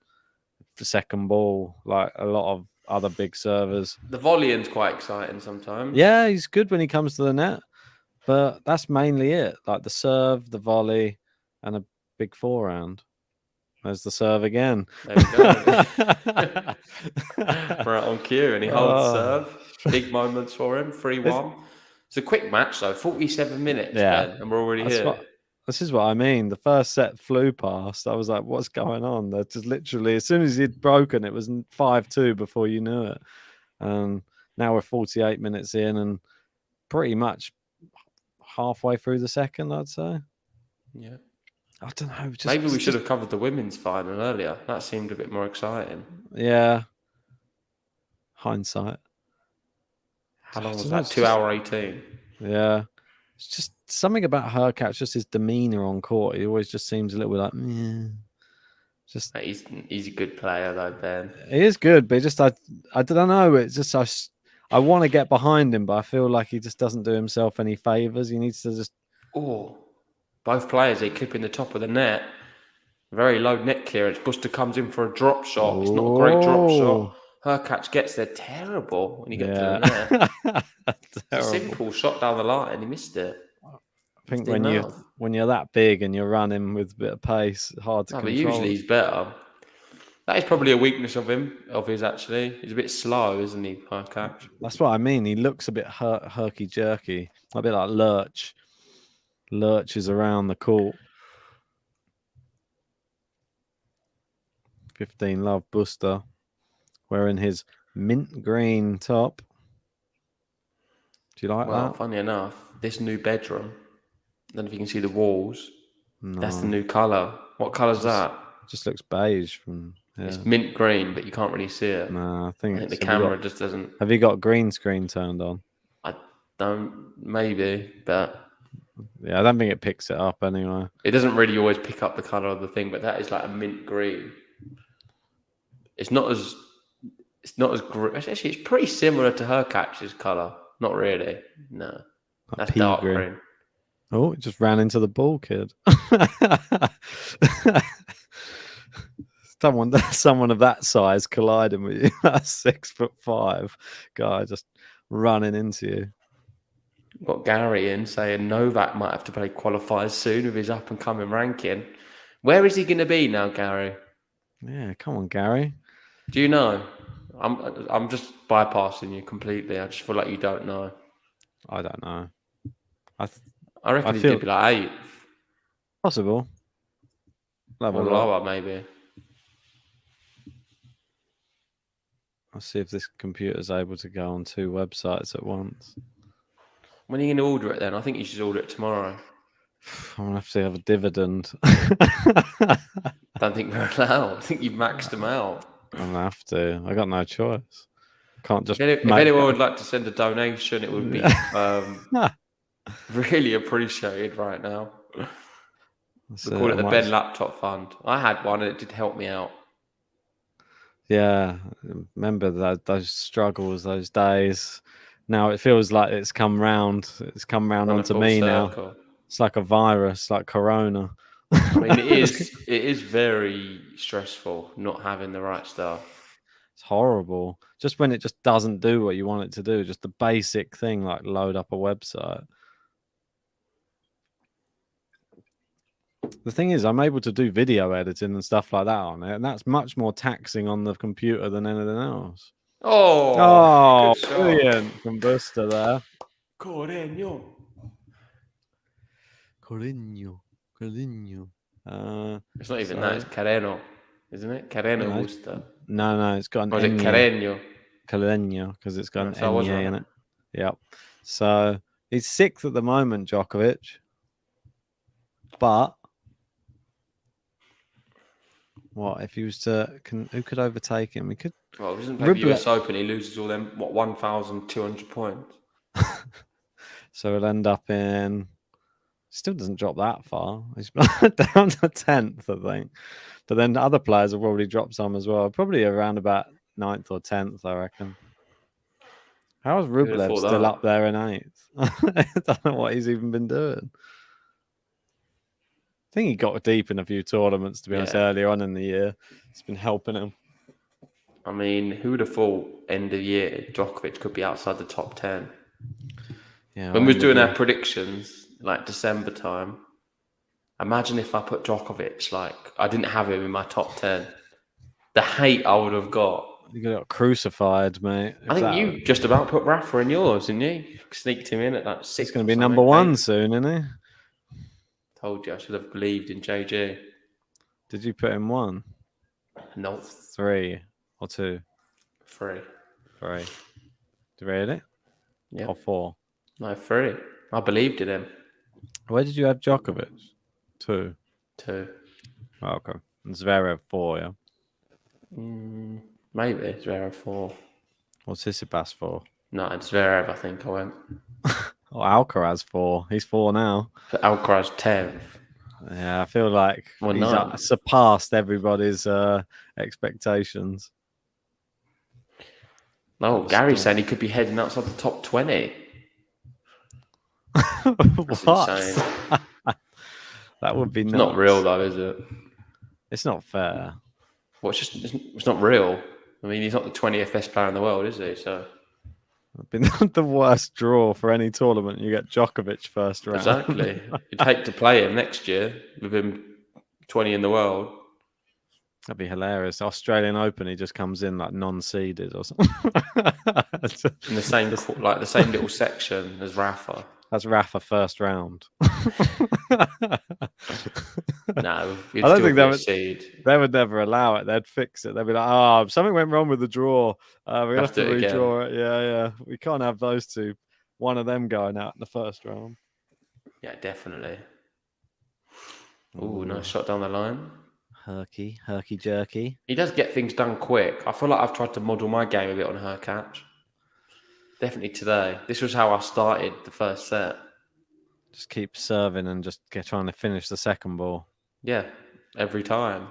the second ball, like a lot of other big servers. The volleying's quite exciting sometimes. Yeah, he's good when he comes to the net, but that's mainly it. Like the serve, the volley, and a big forehand. There's the serve again. There we go. Right on cue, and he holds serve. Big moments for him. 3-1. It's a quick match though. 47 minutes, Ben, and we're already here. This is what I mean. The first set flew past. I was like, what's going on? They're just literally, as soon as he'd broken, it was 5-2 before you knew it. Now we're 48 minutes in and pretty much halfway through the second, I'd say. Yeah. I don't know. Maybe we should have covered the women's final earlier. That seemed a bit more exciting. Yeah. Hindsight. How long was that? 2 hour 18. Yeah. It's just something about HURKACZ, just his demeanor on court. He always just seems a little bit like, yeah. Just he's a good player though, Ben. He is good, but just I don't know. It's just I want to get behind him, but I feel like he just doesn't do himself any favors. He needs to just. Oh, both players they clip in the top of the net. Very low net clearance. Busta comes in for a drop shot. It's not a great drop shot. HURKACZ gets there terrible when you get to the net. It's a simple shot down the line. He missed it. I think when you're that big and you're running with a bit of pace, hard to control. But usually he's better. That is probably a weakness of his actually. He's a bit slow, isn't he, HURKACZ? That's what I mean. He looks a bit herky-jerky, a bit like Lurch. Lurches around the court. 15 love Busta, wearing his mint green top. Do you like that? Well, funny enough, this new bedroom, I don't know if you can see the walls. No. That's the new colour. What colour's that? Just looks beige from here. It's mint green, but you can't really see it. No, I think the camera just doesn't. Have you got green screen turned on? I don't, maybe, but. Yeah, I don't think it picks it up anyway. It doesn't really always pick up the colour of the thing, but that is like a mint green. It's not as green. Actually, it's pretty similar to HURKACZ's colour. Not really. No. That's dark green. Oh, it just ran into the ball, kid. Someone of that size colliding with you. 6'5" guy just running into you. Got Gary in saying Novak might have to play qualifiers soon with his up and coming ranking. Where is he going to be now, Gary? Yeah, come on, Gary. Do you know? I'm just bypassing you completely. I just feel like you don't know. I don't know. I reckon I he's feel going to be like 8th possible. Level or look. lower, maybe. I'll see if this computer's able to go on 2 websites at once. When are you going to order it then? I think you should order it tomorrow. I'm gonna have to have a dividend. Don't think we're allowed. I think you've maxed them out. I'm gonna have to. I got no choice. Can't just. If anyone would like to send a donation, it would be really appreciated right now. We call it the Ben Laptop Fund. I had one and it did help me out. Yeah, remember those struggles, those days. Now it feels like it's come round. It's come round onto me now. It's like a virus, like Corona. I mean, it is very stressful not having the right stuff. It's horrible. Just when it just doesn't do what you want it to do, just the basic thing like load up a website. The thing is, I'm able to do video editing and stuff like that on it, and that's much more taxing on the computer than anything else. Oh, brilliant from Busta there. Carreno. It's not even that, it's Carreno, isn't it? Carreno Busta. No, it's got an Or is it Carreno? Carreno, because it's got an So N in it. Yep. So he's 6th at the moment, Djokovic. But what if he was to? Who could overtake him? We could. Well, doesn't play the US Open, he loses all them 1,200 points. So he'll end up in. Still doesn't drop that far. He's down to 10th, I think. But then other players will probably drop some as well. Probably around about 9th or 10th, I reckon. How is Rublev still up there in 8th? I don't know what he's even been doing. I think he got deep in a few tournaments, to be honest, earlier on in the year. It's been helping him. I mean, who would have thought end of year Djokovic could be outside the top 10? Yeah, when we were doing our predictions, like December time, imagine if I put Djokovic, like, I didn't have him in my top 10. The hate I would have got. You got crucified, mate. I think you just about put Rafa in yours, didn't you? Sneaked him in at that 6th. He's going to be number 1 soon, isn't he? Told you, I should have believed in JG. Did you put him 1? No. 3 or 2? 3. 3. Did you read it? Yeah. Or 4? No, 3. I believed in him. Where did you have Djokovic? 2. 2. Oh, okay. And Zverev 4, yeah? Maybe Zverev 4. What's Tsitsipas 4? No, it's Zverev, I think I went. Oh, Alcaraz 4. He's 4 now. But Alcaraz 10th. Yeah, I feel like he's surpassed everybody's expectations. No, Gary's saying he could be heading outside the top 20. What? That would be nuts. It's not real, though, is it? It's not fair. Well, it's not real. I mean, he's not the 20th best player in the world, is he? So it'd be the worst draw for any tournament. You get Djokovic first round. Exactly. You'd hate to play him next year with him 20 in the world. That'd be hilarious. Australian Open, he just comes in like non-seeded or something. In the same little section as Rafa. That's Rafa first round. No, I don't think they would never allow it. They'd fix it. They'd be like, "Oh, something went wrong with the draw. We're gonna have to redraw it." Yeah. We can't have those two. One of them going out in the first round. Yeah, definitely. Ooh, nice shot down the line. Herky jerky. He does get things done quick. I feel like I've tried to model my game a bit on HURKACZ. Definitely today. This was how I started the first set. Just keep serving and just trying to finish the second ball. Yeah, every time.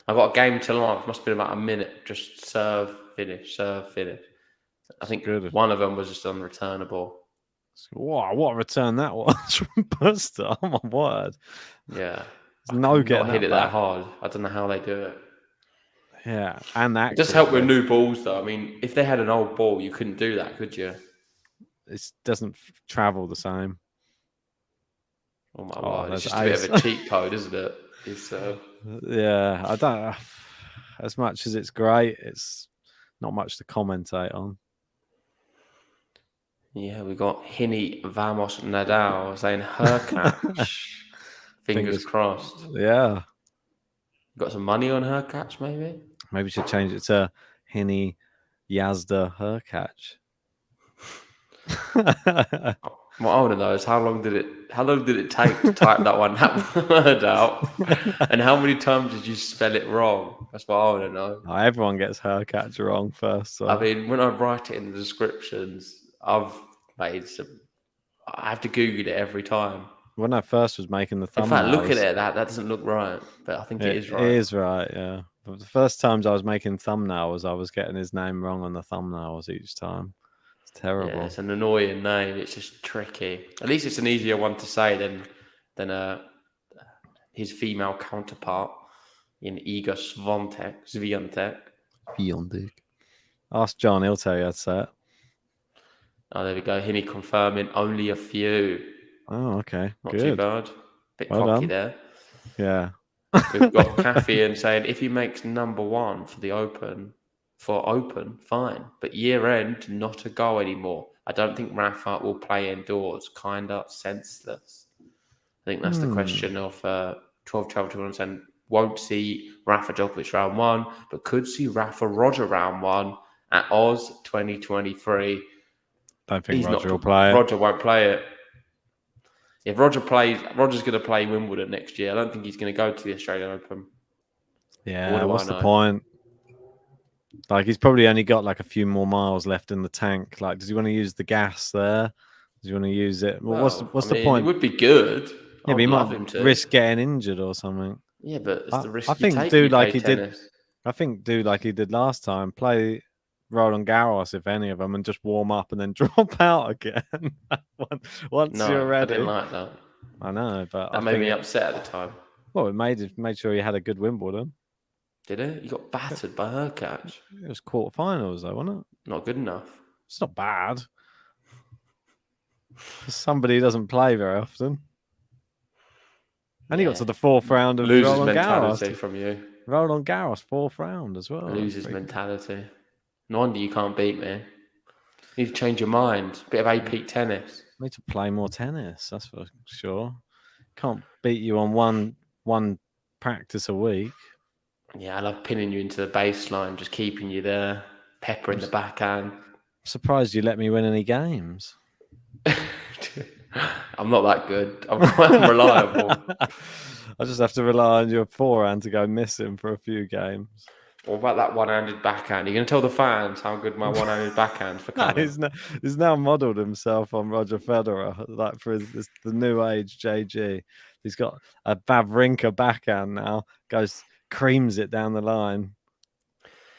I got a game to life. Must have been about a minute. Just serve, finish, serve, finish. I think one of them was just unreturnable. Wow, what a return that was from Busta. Oh my word. Yeah. There's no getting hit it that hard. I don't know how they do it. Yeah, and that it does help with new balls, though. I mean, if they had an old ball, you couldn't do that, could you? it doesn't travel the same. Oh my Oh, word! It's there's just a bit Ace. of a cheat code, isn't it? It's Yeah, I don't. As much as it's great, it's not much to commentate on. yeah. We got Hini Vamos Nadal saying HURKACZ. Fingers crossed. Yeah, Got some money on HURKACZ, maybe. maybe we should change it to Hini Yazda HURKACZ. What I want to know is how long did it take to type that word out, and how many times did you spell it wrong? That's what I want to know. Oh, everyone gets HURKACZ wrong first. So. I mean, when I write it in the descriptions, I've made some. I have to Google it every time. When I first was making the thumbnails, In fact, looking at that doesn't look right, but I think it is right. It is right, yeah. But the first times I was making thumbnails, I was getting his name wrong on the thumbnails each time. It's terrible. Yeah, it's an annoying name. It's just tricky. At least it's an easier one to say than his female counterpart in Iga Swiatek. Ask John, he'll tell you how to say it. Oh, there we go. Hinny confirming only a few. Oh, okay. Not Good. too bad. Bit Well cocky done. there. Yeah. We've got Caffeine saying if he makes number one for the Open, fine. But year end, not a go anymore. I don't think Rafa will play indoors. Kinda senseless. I think that's the question of 12 saying won't see Rafa Djokovic round one, but could see Rafa Roger round one at Oz 2023. Don't think Roger will play it. Roger won't play it. If Roger plays, Roger's going to play Wimbledon next year. I don't think he's going to go to the Australian Open. Yeah, what's the point? Like, he's probably only got like a few more miles left in the tank. Like, does he want to use the gas there? Does he want to use it? Well, what's the point? It would be good. Yeah, but he might risk getting injured or something. Yeah, but it's the risk I think you take do like he tennis. did. I think do like he did last time. Play Roland Garros, if any of them, and just warm up and then drop out again once you're ready. I didn't like that. I know, but that made me upset at the time. Well, it made sure he had a good Wimbledon. Did it? You got battered by HURKACZ. It was quarterfinals, though, wasn't it? Not good enough. It's not bad. For somebody who doesn't play very often. And he got to the fourth round of losers Roland mentality Garros. From you. Roland Garros, fourth round as well. Losers mentality. No wonder you can't beat me. You need to change your mind. Bit of AP tennis. Need to play more tennis, that's for sure. Can't beat you on one practice a week. Yeah, I love pinning you into the baseline, just keeping you there, peppering the backhand. I'm surprised you let me win any games. I'm not that good. I'm quite unreliable. I just have to rely on your forehand to go missing for a few games. What about that one-handed backhand? You're going to tell the fans how good my one-handed backhand for Connor? He's now modelled himself on Roger Federer, like for the new age JG. He's got a Wawrinka backhand now. Creams it down the line.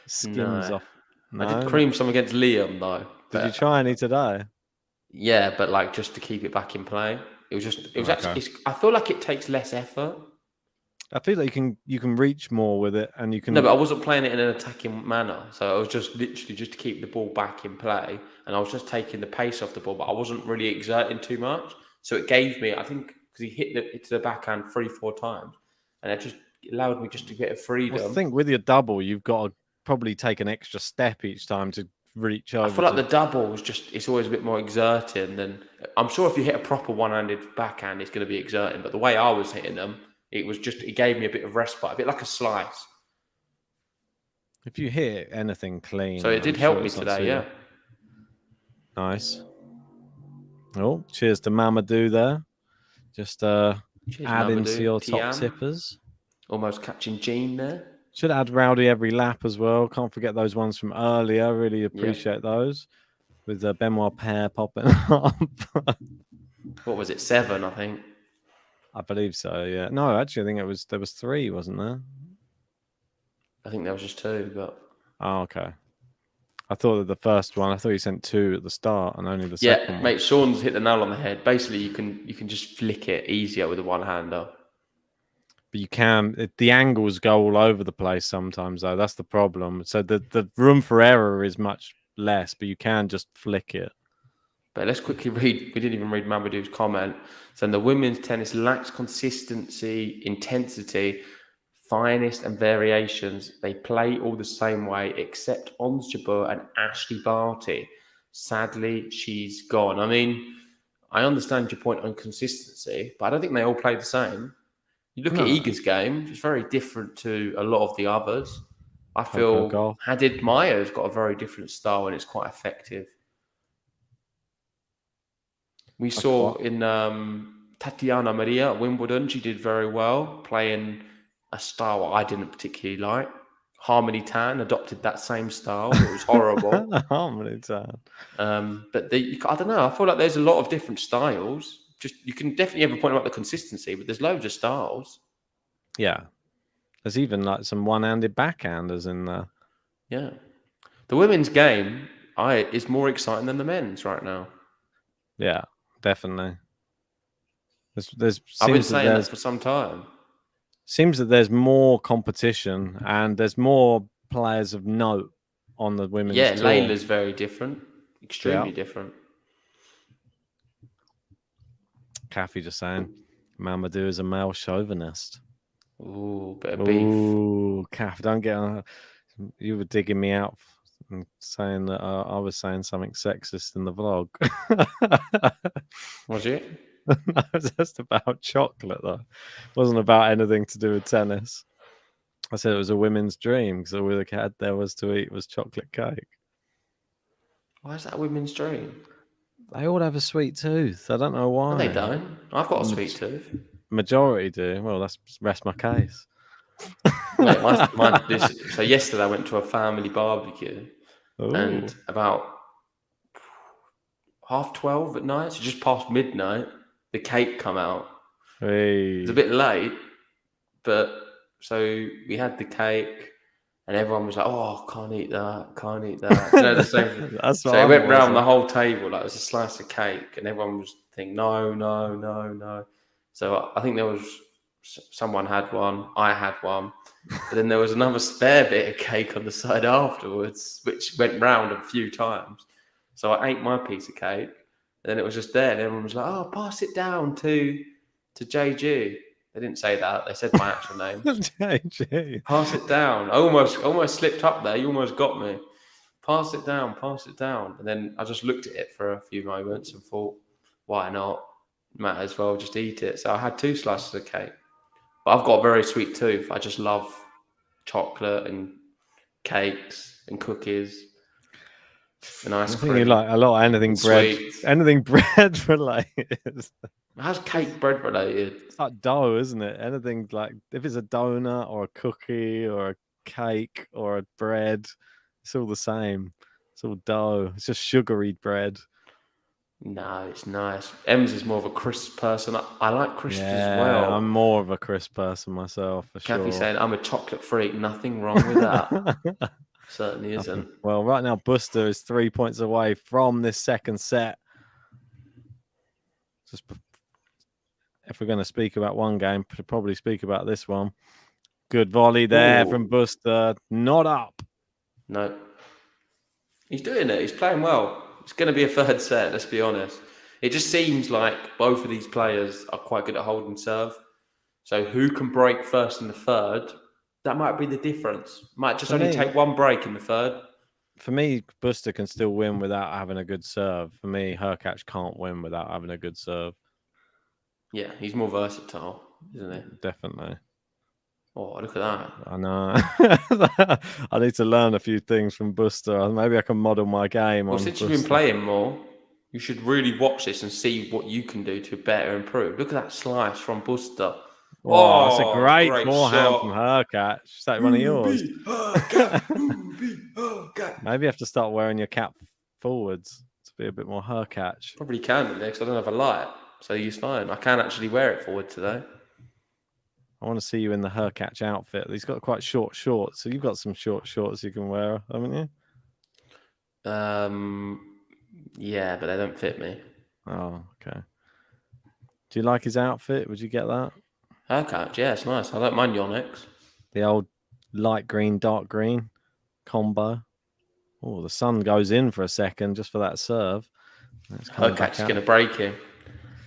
Skims off. No? I did cream some against Liam though. Did you try any today? Yeah, but like just to keep it back in play. It was actually. I feel like it takes less effort. I feel like you can reach more with it, and you can. No, but I wasn't playing it in an attacking manner, so I was just literally just to keep the ball back in play, and I was just taking the pace off the ball, but I wasn't really exerting too much. So it gave me, I think, because he hit it to the backhand 3-4 times, and it just allowed me just to get a freedom. Well, I think with your double, you've got to probably take an extra step each time to reach over. I feel like the double was it's always a bit more exerting than. I'm sure if you hit a proper one-handed backhand, it's going to be exerting, but the way I was hitting them. It gave me a bit of respite, a bit like a slice. If you hit anything clean. So it did help me today, yeah. Nice. Oh, cheers to Mamadou there. Just add into your top tippers. Almost catching Gene there. Should add Rowdy every lap as well. Can't forget those ones from earlier. Really appreciate those. With Benoit Paire popping up. What was it? 7, I think. I believe so, yeah. No, actually, I think there was 3, wasn't there? I think there was just 2, but... Oh, okay. I thought that the first one, I thought you sent 2 at the start and only the second one. Yeah, mate, Sean's hit the nail on the head. Basically, you can just flick it easier with a one-hander. But you can... The angles go all over the place sometimes, though. That's the problem. So the room for error is much less, but you can just flick it. But let's quickly read. We didn't even read Mamadou's comment. So the women's tennis lacks consistency, intensity, finest and variations. They play all the same way, except Ons Jabeur and Ashley Barty. Sadly, she's gone. I mean, I understand your point on consistency, but I don't think they all play the same. You look at Iga's game; it's very different to a lot of the others. I feel Hadid Maya's got a very different style, and it's quite effective. We saw in Tatiana Maria at Wimbledon, she did very well, playing a style I didn't particularly like. Harmony Tan adopted that same style. It was horrible. Harmony Tan. But I don't know. I feel like there's a lot of different styles. Just you can definitely have a point about the consistency, but there's loads of styles. Yeah. There's even like some one-handed backhanders in there. Yeah. The women's game is more exciting than the men's right now. Yeah, definitely. I've been saying that for some time. Seems that there's more competition and there's more players of note on the women's tour. Layla's very different. Extremely different. Kathy just saying, Mamadou is a male chauvinist. Ooh, bit of beef. Ooh, Kath, don't get on. You were digging me out and saying that I was saying something sexist in the vlog. Was it? No, it was just about chocolate, though. It wasn't about anything to do with tennis. I said it was a women's dream because all the cat there was to eat was chocolate cake. Why is that a women's dream? They all have a sweet tooth. I don't know why. No, they don't. I've got a sweet tooth. Majority do. Well, that's rest my case. Mate, so yesterday I went to a family barbecue. Ooh. And about 12:30 at night, so just past midnight, the cake come out. Hey. It's a bit late, but so we had the cake, and everyone was like, "Oh, can't eat that, can't eat that." You know, the same. So it went round the whole table like it was a slice of cake, and everyone was thinking, "No, no, no, no." So I think there was someone had one, I had one, but then there was another spare bit of cake on the side afterwards, which went round a few times. So I ate my piece of cake, and then it was just there, and everyone was like, "Oh, pass it down to JG." They didn't say that; they said my actual name. JG. Pass it down. I almost slipped up there. You almost got me. Pass it down. Pass it down. And then I just looked at it for a few moments and thought, why not? Might as well just eat it. So I had 2 slices of cake. But I've got a very sweet tooth. I just love chocolate and cakes and cookies and ice cream. You like a lot of anything bread, sweets. anything bread related. How's cake bread related? It's like dough, isn't it? Anything like if it's a donut or a cookie or a cake or a bread, it's all the same. It's all dough. It's just sugary bread. No, it's nice. Ems is more of a crisp person. I like crisps as well. I'm more of a crisp person myself, for sure. Kathy's saying I'm a chocolate freak. Nothing wrong with that. Certainly isn't. Well, right now, Busta is 3 points away from this second set. Just if we're going to speak about one game, probably speak about this one. Good volley there from Busta. Not up. No. He's doing it. He's playing well. It's going to be a third set, let's be honest. It just seems like both of these players are quite good at holding serve. So who can break first in the third? That might be the difference. Might just only take one break in the third. For me, Busta can still win without having a good serve. For me, HURKACZ can't win without having a good serve. Yeah, he's more versatile, isn't he? Definitely. Oh, look at that. I know. I need to learn a few things from Busta. Maybe I can model my game on Since Busta. you've been playing more, you should really watch this and see what you can do to better improve. Look at that slice from Busta. Oh, it's a great forehand from HURKACZ. Is that one of yours? Maybe you have to start wearing your cap forwards to be a bit more HURKACZ. Probably can because I don't have a light, so he's fine. I can actually wear it forward today. I want to see you in the HURKACZ outfit. He's got quite short shorts, so you've got some short shorts you can wear, haven't you? Yeah, but they don't fit me. Oh, okay. Do you like his outfit? Would you get that? HURKACZ, yeah, it's nice. I don't mind Yonex. The old light green, dark green combo. Oh, the sun goes in for a second just for that serve. It's coming back HURKACZ is out. going to break him.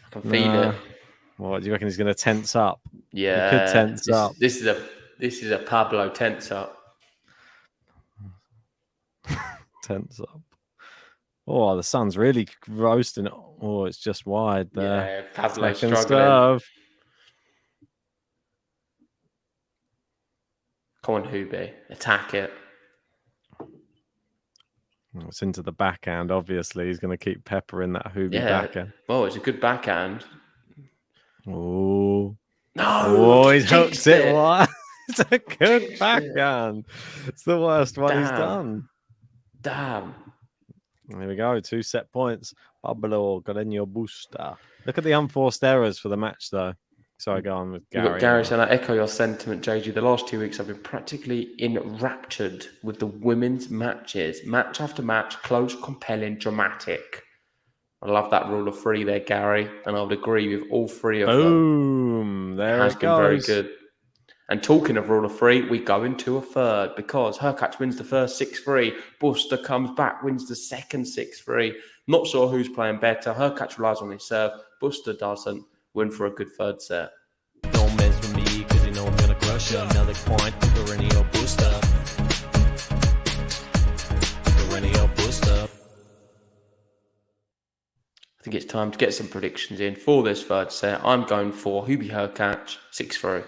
I can feel Nah. it. What do you reckon he's going to tense up? Yeah, He could tense up. This is a Pablo tense up. Tense up. Oh, the sun's really roasting. Oh, it's just wide there. Yeah, Pablo Second struggling. serve. Come on, Hubie, attack it. It's into the backhand, obviously. He's going to keep peppering that Hubie backhand. Well, it's a good backhand. Oh. No! Oh, he's hooked jinxed it. What? It's a good Jinxed it. backhand. It's the worst one he's done. Damn. There we go. 2 set points. Pablo Carreño Busta. Look at the unforced errors for the match, though. Sorry, go on with Gary. You've got Gary saying, I echo your sentiment, JG. The last 2 weeks I've been practically enraptured with the women's matches. Match after match, close, compelling, dramatic. I love that rule of 3 there, Gary. And I would agree with all 3 of them. Boom. There Has it been very goes. good. And talking of rule of 3, we go into a third because HURKACZ wins the first 6-3. Busta comes back, wins the second 6-3. Not sure who's playing better. HURKACZ relies on his serve. Busta doesn't. Win for a good third set. Don't mess with me, cause you know I'm gonna crush you. Another point, CARRENO BUSTA. CARRENO BUSTA. I think it's time to get some predictions in for this third set. I'm going for Hubie HURKACZ 6-3.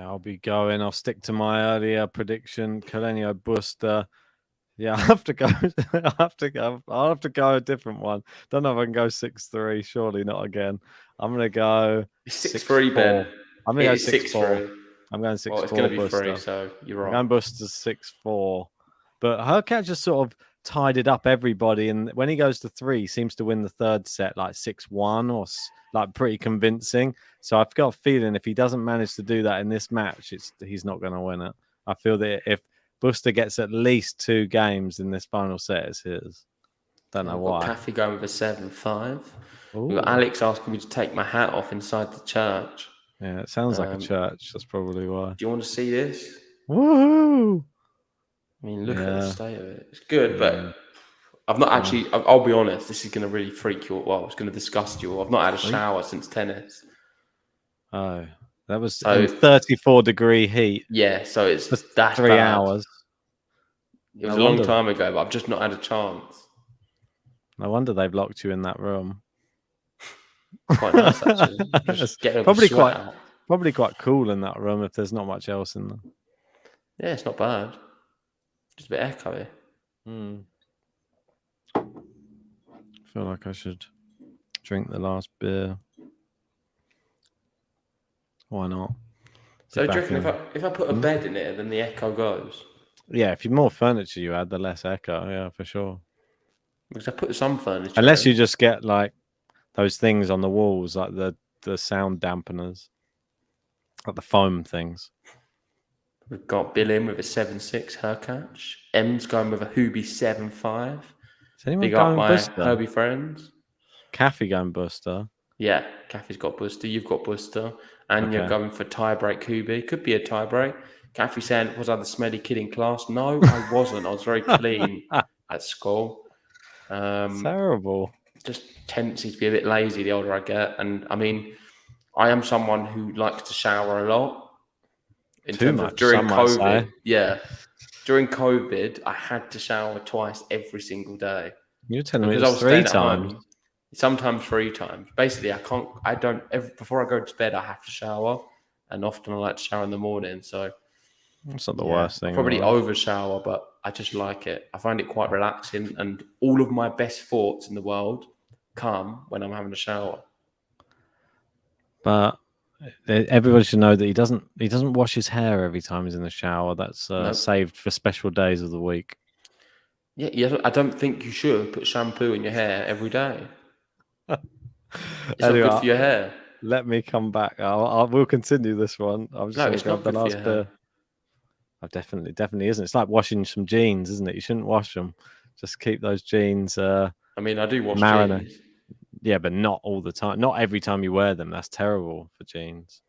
I'll be going. I'll stick to my earlier prediction. CARRENO Busta. Yeah, I'll have to go. I'll have to go a different one. Don't know if I can go 6-3. Surely not again. I'm gonna go 6-3, Ben. I'm gonna go It is 6-4. I'm going 6-4. Well, it's going to be Busta. 3, so you're right. I'm going Busta 6-4. But HURKACZ just sort of tidied up everybody, and when he goes to 3, he seems to win the third set like 6-1 or like pretty convincing. So I've got a feeling if he doesn't manage to do that in this match, he's not going to win it. I feel that if Busta gets at least 2 games in this final set, it's his. Don't know why. Kathy going with a 7-5. We've got Alex asking me to take my hat off inside the church. Yeah, it sounds like a church. That's probably why. Do you want to see this? Woohoo! I mean, look at the state of it. It's good, but I've not actually, I'll be honest, this is going to really freak you. Well, it's going to disgust you. I've not had a shower since tennis. Oh, that was in 34-degree heat. Yeah, so it's that's 3 bad. hours. It was a long time ago, but I've just not had a chance. No wonder they've locked you in that room. Quite nice, actually. Just get probably quite cool in that room if there's not much else in there. Yeah, it's not bad. Just a bit echoey. I feel like I should drink the last beer. Why not? So do you reckon if I put a bed in it, then the echo goes? Yeah, if you more furniture you add, the less echo. Yeah, for sure. Because I put some furniture. Unless you just get like those things on the walls, like the sound dampeners, like the foam things. We've got Bill in with a 7-6 HURKACZ. M's going with a Hubie 7-5. Is anyone Big going up my Busta? Herbie friends. Kathy going Busta. Yeah, Kathy's got Busta. You've got Busta. And you're going for tie-break Hubie. Could be a tie-break. Kathy saying, was I the smelly kid in class? No, I wasn't. I was very clean at school. Terrible. Just tendency to be a bit lazy the older I get. And I mean, I am someone who likes to shower a lot. During COVID. Yeah. During COVID, I had to shower twice every single day. You're telling me it was 3 times. Sometimes 3 times. Basically, before I go to bed, I have to shower. And often I like to shower in the morning. So it's not the worst thing. Probably over shower, but I just like it. I find it quite relaxing. And all of my best thoughts in the world come when I'm having a shower. But everybody should know that he doesn't wash his hair every time he's in the shower. That's saved for special days of the week. Yeah, I don't think you should put shampoo in your hair every day. It's Anyway, not good for your hair. Let me come back. We'll continue this one. I'm just going to grab the last bit. Oh, definitely isn't. It's like washing some jeans, isn't it? You shouldn't wash them. Just keep those jeans. I mean, I do wash jeans. Yeah, but not all the time. Not every time you wear them. That's terrible for jeans.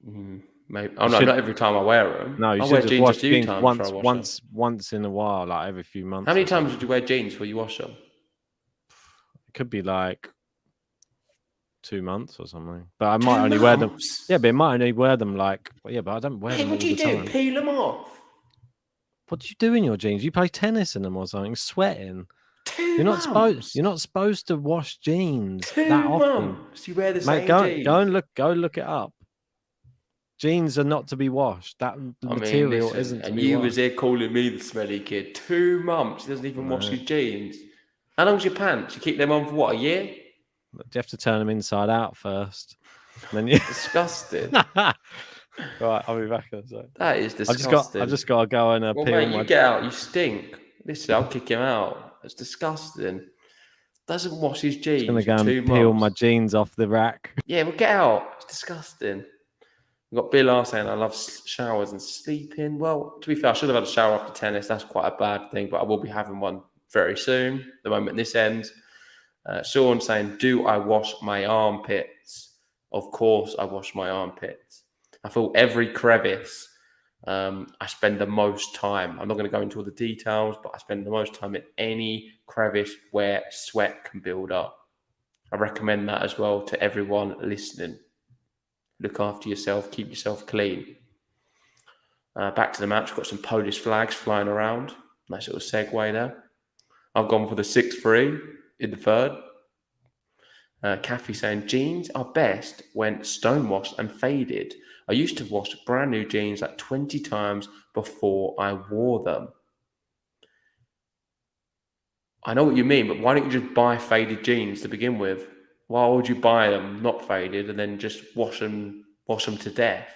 Maybe. Oh no, not every time I wear them. No, you I should wear just jeans wash a few jeans times before I wash them. once in a while, like every few months. How many or something. times did you wear jeans before you wash them? It could be like 2 months or something. But I might only wear them. Yeah, but I might only wear them like. Well, yeah, but I don't wear them all the time. What do? Peel them off? What do you do in your jeans? You play tennis in them or something? Sweating. 2 You're not months. You're not supposed to wash jeans 2 that often. months. You wear the Mate, same jeans. go look it up. Jeans are not to be washed. That material isn't to be washed. And you was here calling me the smelly kid. 2 months. He doesn't even wash his jeans. How long's your pants? You keep them on for what, a year? You have to turn them inside out first. And then you... Disgusting. Right, I'll be back in a sec. That is disgusting. I've just got to go and well, peel mate, my... you get out. You stink. Listen, I'll kick him out. It's disgusting. Doesn't wash his jeans. I'm going to go and peel peel my jeans off the rack. Yeah, well, get out. It's disgusting. We've got Bill R saying I love showers and sleeping. Well, to be fair, I should have had a shower after tennis. That's quite a bad thing, but I will be having one very soon, the moment this ends. Sean saying, do I wash my armpits? Of course I wash my armpits. I feel every crevice I spend the most time. I'm not going to go into all the details, but I spend the most time in any crevice where sweat can build up. I recommend that as well to everyone listening. Look after yourself, keep yourself clean. Back to the match, we've got some Polish flags flying around. Nice little segue there. I've gone for the 6-3 in the third. Kathy saying, jeans are best when stonewashed and faded. I used to wash brand new jeans like 20 times before I wore them. I know what you mean, but why don't you just buy faded jeans to begin with? Why would you buy them not faded and then just wash them to death?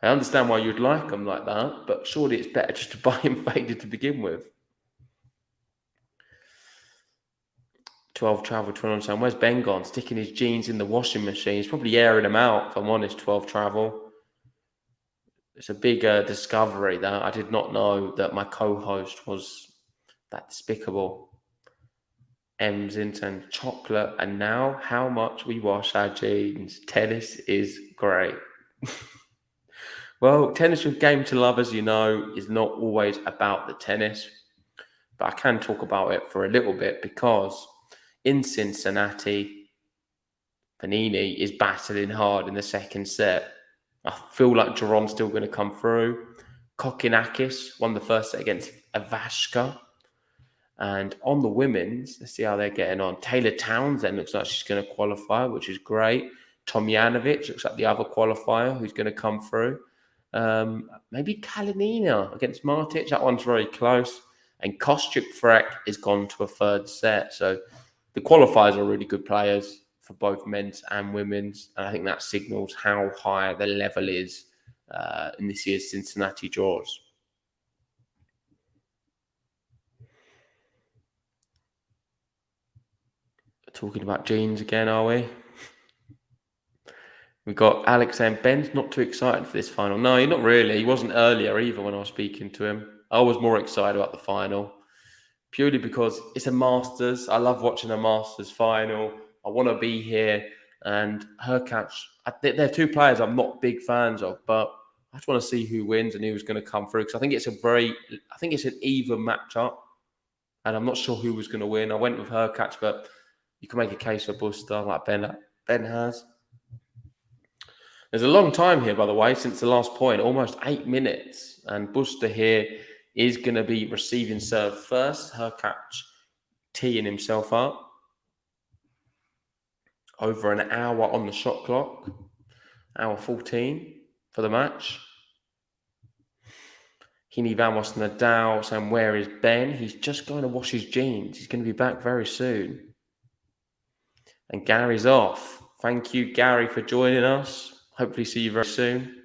I understand why you'd like them like that, but surely it's better just to buy them faded to begin with. 12 Travel 21 saying, where's Ben gone? Sticking his jeans in the washing machine. He's probably airing them out, if I'm honest, 12 Travel. It's a big discovery that I did not know that my co-host was that despicable. M's into chocolate, and now how much we wash our jeans. Tennis is great. Well, tennis with Game to Love, as you know, is not always about the tennis, but I can talk about it for a little bit because in Cincinnati, Panini is battling hard in the second set. I feel like Duran's still going to come through. Kokinakis won the first set against Ivashka. And on the women's, let's see how they're getting on. Taylor Townsend looks like she's going to qualify, which is great. Tomjanovic looks like the other qualifier who's going to come through. Maybe Kalinina against Martic. That one's very close. And Kostyuk-Frek is gone to a third set. So the qualifiers are really good players for both men's and women's. And I think that signals how high the level is in this year's Cincinnati draws. Talking about jeans again, are we? We've got Alex saying, Ben's not too excited for this final. No, he's not really. He wasn't earlier either when I was speaking to him. I was more excited about the final, purely because it's a Masters. I love watching a Masters final. I want to be here. And HURKACZ, there are two players I'm not big fans of, but I just want to see who wins and who's going to come through. Because I think it's an even matchup. And I'm not sure who was going to win. I went with HURKACZ, but you can make a case for Busta like Ben has. There's a long time here, by the way, since the last point, almost 8 minutes. And Busta here is going to be receiving serve first. HURKACZ teeing himself up. Over an hour on the shot clock. Hour 14 for the match. Hini Vamos Nadal saying, where is Ben? He's just going to wash his jeans. He's going to be back very soon. And Gary's off. Thank you, Gary, for joining us. Hopefully see you very soon.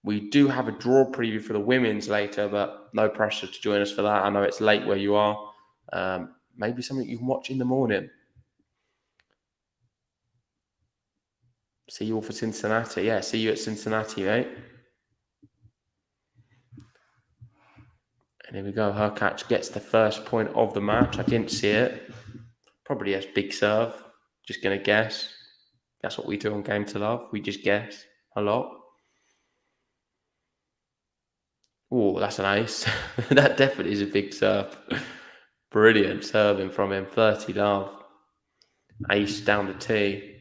We do have a draw preview for the women's later, but no pressure to join us for that. I know it's late where you are. Maybe something you can watch in the morning. See you all for Cincinnati. Yeah, see you at Cincinnati, mate. And here we go. HURKACZ gets the first point of the match. I didn't see it. Probably has big serve. Just going to guess. That's what we do on Game to Love. We just guess. a lot. Oh, that's an ace. That definitely is a big serve. Brilliant serving from him. 30 love. Ace down the tee.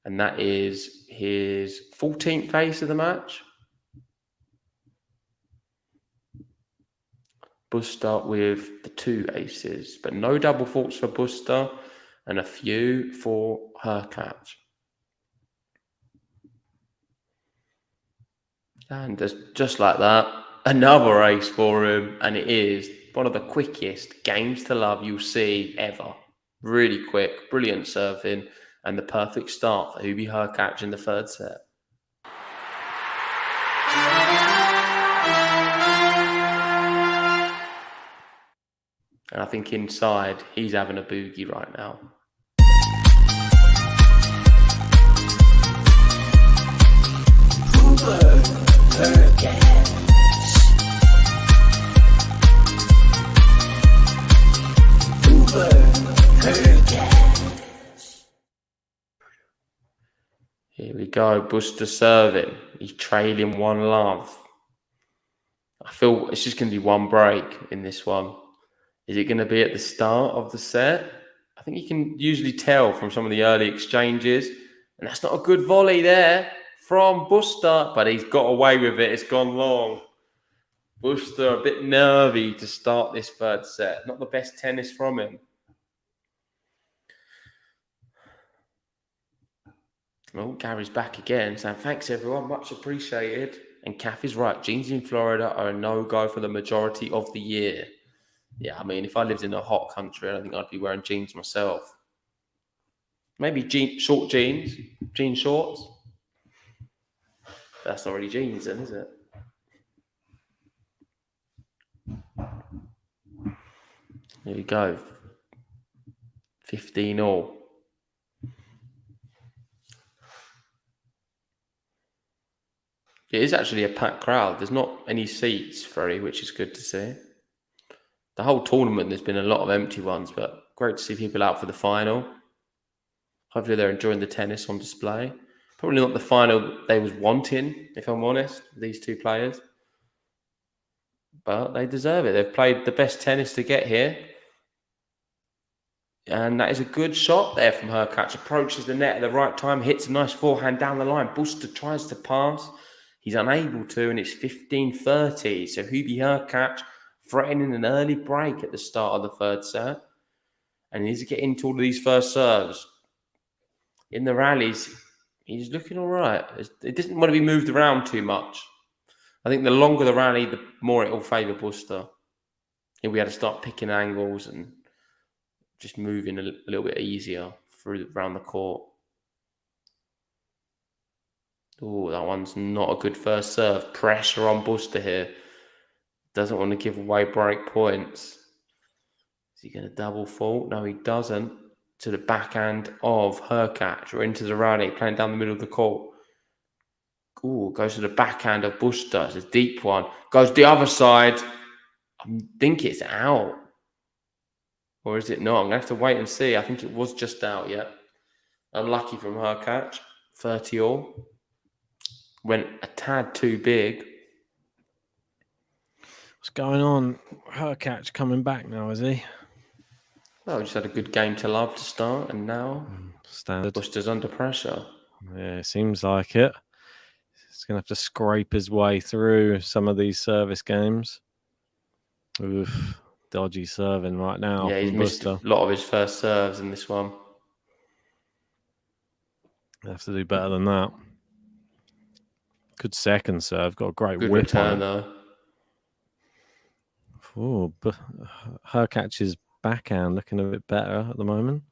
And that is his 14th ace of the match. Busta with the 2 aces, but no double faults for Busta and a few for HURKACZ. And just like that, another ace for him, and it is one of the quickest games to love you'll see ever. Really quick, brilliant serving, and the perfect start for HURKACZ in the third set. And I think inside, he's having a boogie right now. Here we go, Busta serving. He's trailing 1 love. I feel it's just going to be 1 break in this one. Is it going to be at the start of the set? I think you can usually tell from some of the early exchanges. And that's not a good volley there from Busta, but he's got away with it. It's gone long. Busta a bit nervy to start this third set. Not the best tennis from him. Well, Gary's back again, saying thanks everyone, much appreciated. And Kath is right. Jeans in Florida are a no-go for the majority of the year. Yeah, I mean, if I lived in a hot country, I don't think I'd be wearing jeans myself. Maybe short jeans, jean shorts. That's not really jeans then, is it? There you go. 15 all. It is actually a packed crowd. There's not any seats, Freddie, which is good to see. The whole tournament, there's been a lot of empty ones, but great to see people out for the final. Hopefully they're enjoying the tennis on display. Probably not the final they was wanting, if I'm honest, these 2 players. But they deserve it. They've played the best tennis to get here. And that is a good shot there from HURKACZ. Approaches the net at the right time, hits a nice forehand down the line. Busta tries to pass. He's unable to, and it's 15-30. So HURKACZ threatening an early break at the start of the third set. And he needs to get into all of these first serves. In the rallies, he's looking all right. It doesn't want to be moved around too much. I think the longer the rally, the more it will favour Busta. He'll be able to start picking angles and just moving a little bit easier around the court. Oh, that one's not a good first serve. Pressure on Busta here. Doesn't want to give away break points. Is he going to double fault? No, he doesn't. To the backhand of HURKACZ. Or into the rally, playing down the middle of the court. Ooh, goes to the backhand of Busta. It's a deep one. Goes the other side. I think it's out. Or is it not? I'm going to have to wait and see. I think it was just out yet. Unlucky from HURKACZ. 30 all. Went a tad too big. What's going on? HURKACZ coming back now, is he? Well, just had a good game to love to start, and now Standard. Busta's under pressure. Yeah, seems like it. He's going to have to scrape his way through some of these service games. Oof, dodgy serving right now. Yeah, he's missed a lot of his first serves in this one. They have to do better than that. Good second serve. Got a great Good whip return, on it. though. Oh, but HURKACZ's backhand looking a bit better at the moment.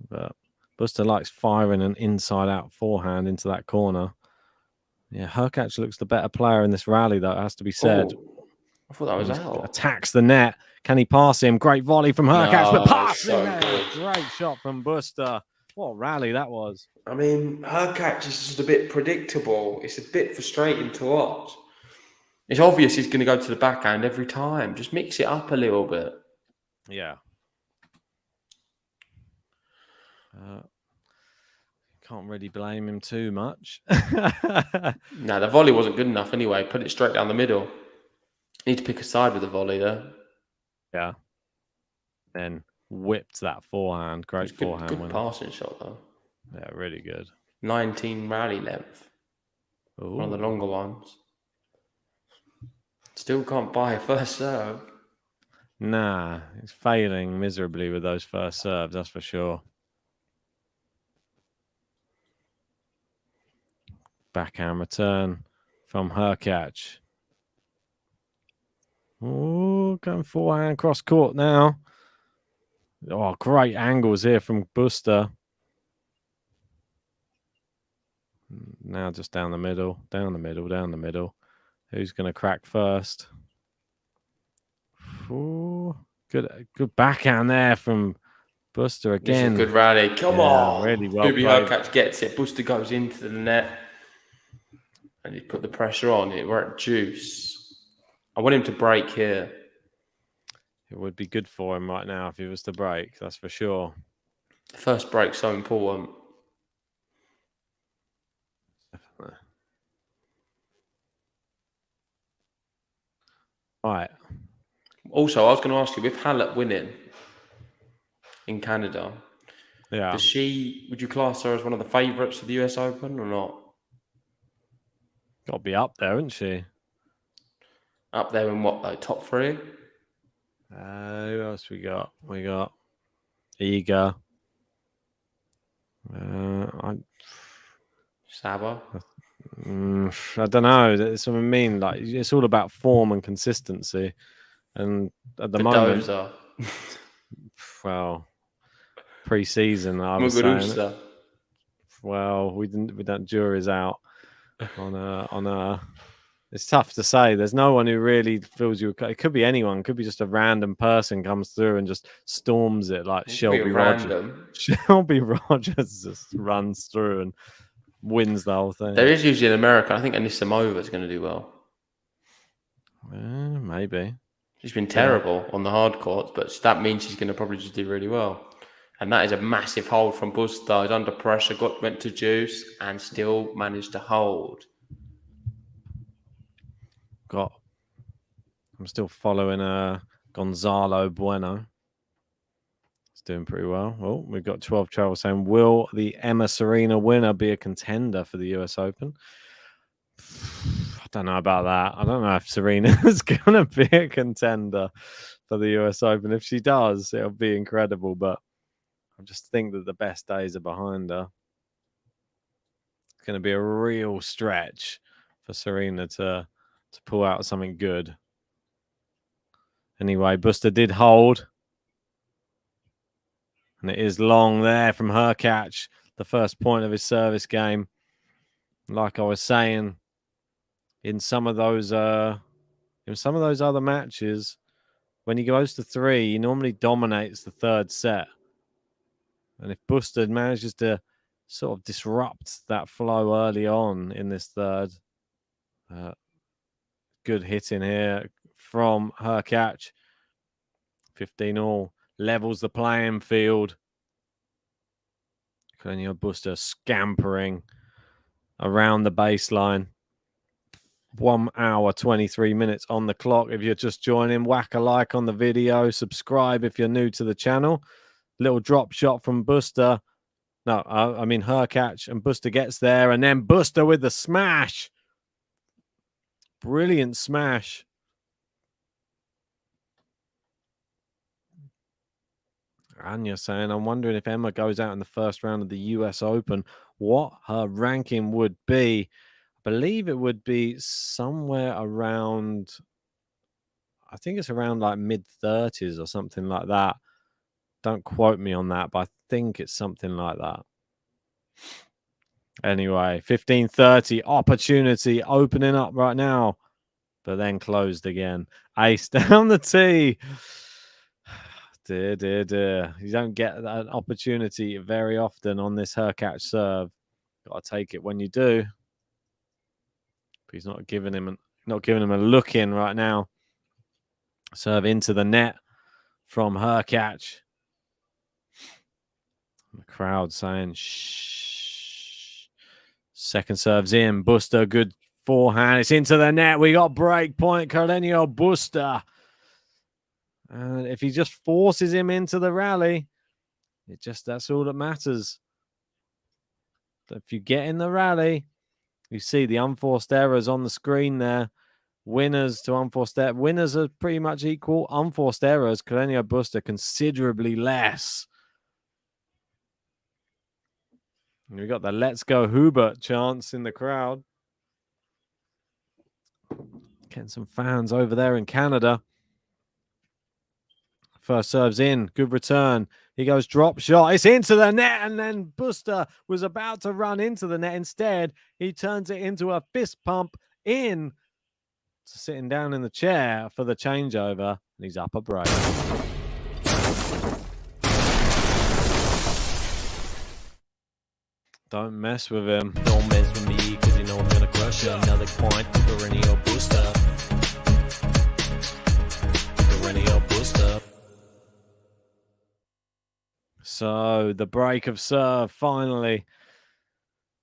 But Busta likes firing an inside-out forehand into that corner. Yeah, HURKACZ looks the better player in this rally, though, it has to be said. Oh, I thought that was out. Attacks the net. Can he pass him? Great volley from HURKACZ, but passing so there. good. Great shot from Busta. What a rally that was. I mean, HURKACZ is just a bit predictable. It's a bit frustrating to watch. It's obvious he's going to go to the backhand every time. Just mix it up a little bit. Yeah. Can't really blame him too much. No, the volley wasn't good enough anyway. Put it straight down the middle. Need to pick a side with the volley there. Yeah. Then whipped that forehand. Great forehand Good winner. passing shot though. Yeah, really good. 19 rally length. Ooh. One of the longer ones. Still can't buy a first serve. Nah, he's failing miserably with those first serves, that's for sure. Backhand return from HURKACZ. Oh, going forehand cross court now. Oh, great angles here from Busta. Now just down the middle, down the middle, down the middle. Who's going to crack first? Ooh, good backhand there from Busta again. This is a good rally. Come on. Really well Hubie played. HURKACZ gets it. Busta goes into the net. And he put the pressure on. We're at juice. I want him to break here. It would be good for him right now if he was to break, that's for sure. The first break's so important. Definitely. Right. Also, I was going to ask you, with Hallett winning in Canada, Yeah. would you class her as one of the favourites for the US Open or not? Got to be up there, isn't she? Up there in what, like top 3? Who else we got? We got Iga. Saba. I don't know. That's what I mean. Like, it's all about form and consistency. And at the moment, well, pre-season, I was saying. Well, we don't jury's out on a. It's tough to say. There's no one who really feels you. It could be anyone. It could be just a random person comes through and just storms it like Shelby Rogers. Shelby Rogers just runs through and wins the whole thing. There is usually in America. I think Anisimova is going to do well. Maybe. She's been terrible on the hard courts, but that means she's going to probably just do really well. And that is a massive hold from Busta. He's under pressure, went to juice, and still managed to hold. I'm still following Gonzalo Bueno. It's doing pretty well. Oh, we've got 12 travel saying, will the Emma Serena winner be a contender for the US Open? I don't know about that. I don't know if Serena is going to be a contender for the US Open. If she does, it'll be incredible. But I just think that the best days are behind her. It's going to be a real stretch for Serena to pull out something good. Anyway, Busta did hold. And it is long there from HURKACZ, the first point of his service game. Like I was saying, in some of those other matches, when he goes to 3, he normally dominates the third set. And if Busta manages to sort of disrupt that flow early on in this third, good hitting here from HURKACZ. 15-all levels the playing field. Carreno Busta scampering around the baseline. 1 hour, 23 minutes on the clock. If you're just joining, whack a like on the video. Subscribe if you're new to the channel. Little drop shot from Busta. No, I mean HURKACZ, and Busta gets there, and then Busta with the smash. Brilliant smash. Anya saying, I'm wondering if Emma goes out in the first round of the US Open, what her ranking would be. I believe it would be somewhere around, I think it's around like mid-30s or something like that. Don't quote me on that, but I think it's something like that. Anyway, 15:30 opportunity opening up right now, but then closed again. Ace down the tee. Dear. You don't get that opportunity very often on this HURKACZ serve. Got to take it when you do. But he's not giving him a look in right now. Serve into the net from HURKACZ. The crowd saying, shh. Second serve's in. Busta, good forehand. It's into the net. We got break point. Carreño Busta. And if he just forces him into the rally, that's all that matters. If you get in the rally, you see the unforced errors on the screen there. Winners to unforced errors. Winners are pretty much equal. Unforced errors, Carreño Busta, considerably less. And we got the Let's Go Hubert chants in the crowd. Getting some fans over there in Canada. First serve's in. Good return. He goes drop shot. It's into the net. And then Busta was about to run into the net. Instead, he turns it into a fist pump in to sitting down in the chair for the changeover. And he's up a break. Don't mess with him. Don't mess with me, cause you know I'm gonna crush ya. Another point to Carreño Busta. Carreño Busta. So the break of serve, finally.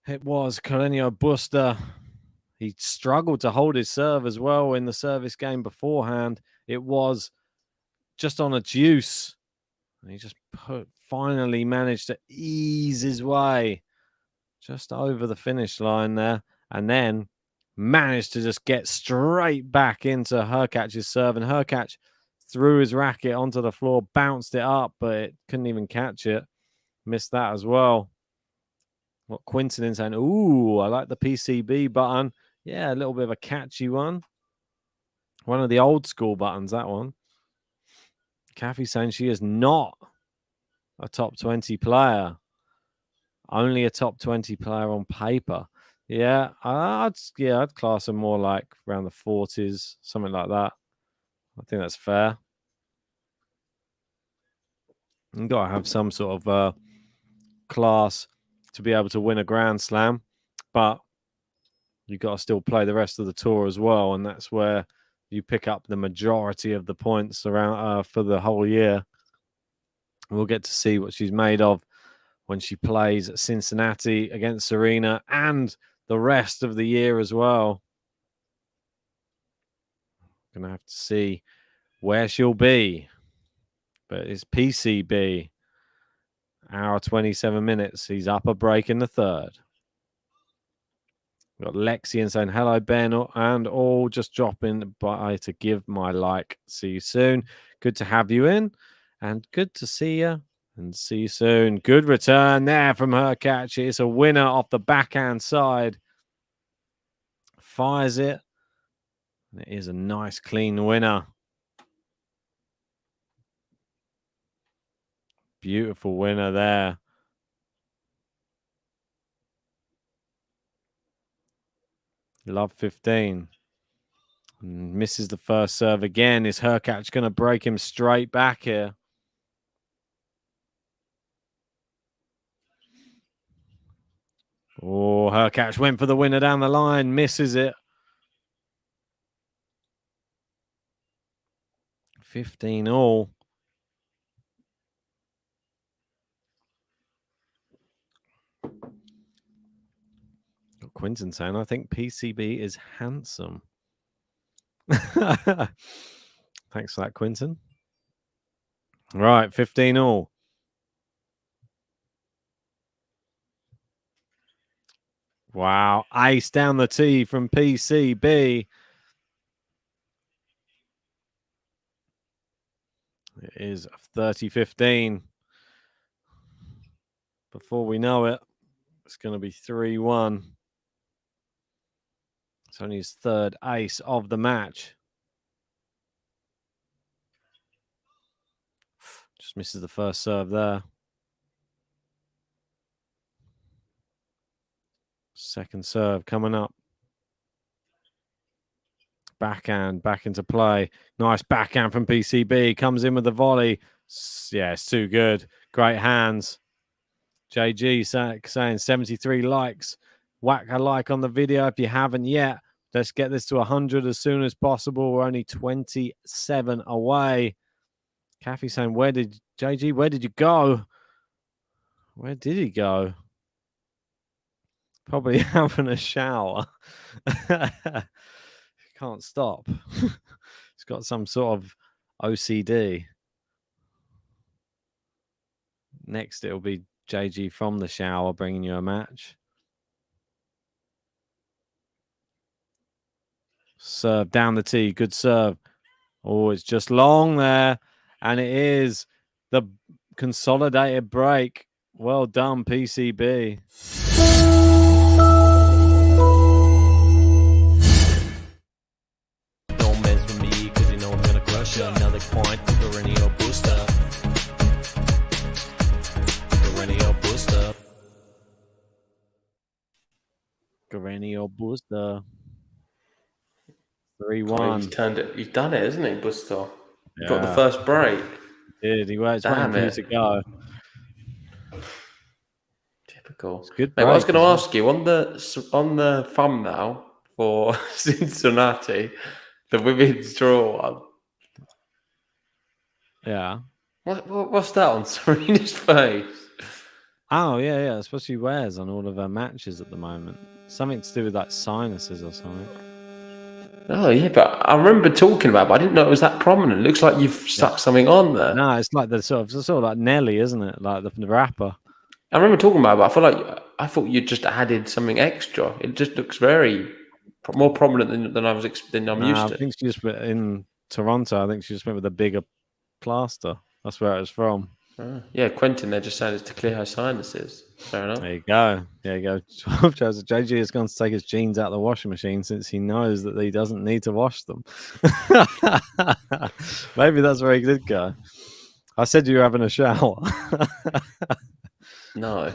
It was Carreño Busta. He struggled to hold his serve as well in the service game beforehand. It was just on a deuce. He just finally managed to ease his way just over the finish line there, and then managed to just get straight back into HURKACZ's serve. And HURKACZ threw his racket onto the floor, bounced it up, but it couldn't even catch it. Missed that as well. What Quinton in saying, ooh, I like the PCB button. Yeah, a little bit of a catchy one. One of the old school buttons, that one. Kathy saying she is not a top 20 player. Only a top 20 player on paper. Yeah, I'd class them more like around the 40s, something like that. I think that's fair. You've got to have some sort of class to be able to win a Grand Slam, but you've got to still play the rest of the tour as well, and that's where you pick up the majority of the points around for the whole year. We'll get to see what she's made of when she plays at Cincinnati against Serena and the rest of the year as well. Gonna have to see where she'll be. But it's PCB. Hour 27 minutes. He's up a break in the third. We've got Lexi saying hello, Ben, and all just dropping by to give my like. See you soon. Good to have you in, and good to see you. And see you soon. Good return there from HURKACZ. It's a winner off the backhand side. Fires it. And it is a nice, clean winner. Beautiful winner there. Love 15. And misses the first serve again. Is HURKACZ going to break him straight back here? Oh, HURKACZ went for the winner down the line. Misses it. 15 all. Quinton saying, I think PCB is handsome. Thanks for that, Quinton. Right, 15 all. Wow, ace down the tee from PCB. It is 30-15. Before we know it, it's going to be 3-1. It's only his third ace of the match. Just misses the first serve there. Second serve coming up. Backhand back into play. Nice backhand from PCB. Comes in with the volley. Yeah, it's too good. Great hands. JG saying 73 likes. Whack a like on the video if you haven't yet. Let's get this to 100 as soon as possible. We're only 27 away. Kathy saying, where did you go? Where did he go? Probably having a shower. Can't stop. He's got some sort of OCD. Next, it'll be JG from the shower bringing you a match. Serve down the tee. Good serve. Oh, it's just long there. And it is the consolidated break. Well done, PCB. Don't mess with me, cause you know I'm gonna crush you. Another point, perennial booster. Perennial booster. Perennial booster. Oh, 3-1. he's turned it. He's done it, hasn't he, Busta? He got the Yeah. first break. Did he? Well, it's waiting Damn for you it. to go. Typical. It's good. Mate, what I was break, going to isn't ask you on the thumbnail for Cincinnati, the women's draw one. it? Yeah. What's that on Serena's face? Oh, yeah. That's what she wears on all of her matches at the moment. Something to do with like sinuses or something. Oh yeah, but I remember talking about it, but I didn't know it was that prominent. It looks like you've stuck something on there. No, it's like the sort of like Nelly, isn't it? Like the rapper. I remember talking about it, but I feel like I thought you just added something extra. It just looks very more prominent than I'm used I to. think she just went in Toronto. I think she just went with a bigger plaster. That's where it was from. Yeah, Quentin there just said it's to clear her sinuses. Fair enough. There you go. 12 shows. JG has gone to take his jeans out of the washing machine since he knows that he doesn't need to wash them. Maybe that's where he did go. I said you were having a shower. No.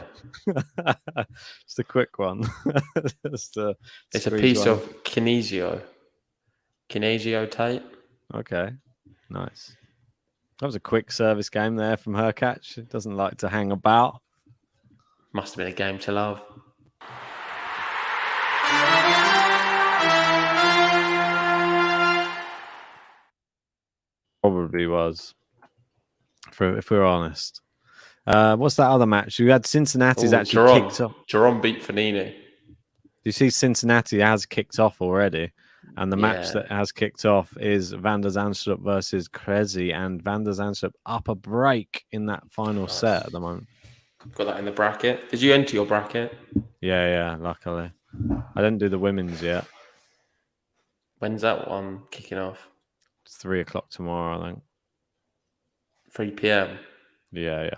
Just a quick one. Just It's a piece of kinesio tape. Okay, nice. That was a quick service game there from HURKACZ. It doesn't like to hang about. Must have been a game to love. Probably was, if we're honest. What's that other match? You had Cincinnati's actually kicked off. Jerome beat Fanini. You see, Cincinnati has kicked off already. And the match that has kicked off is Van der Zandstrup versus Krezi. And Van der Zandstrup up a break in that final set at the moment. Got that in the bracket. Did you enter your bracket? Yeah, luckily. I didn't do the women's yet. When's that one kicking off? It's 3 o'clock tomorrow, I think. 3 p.m. Yeah.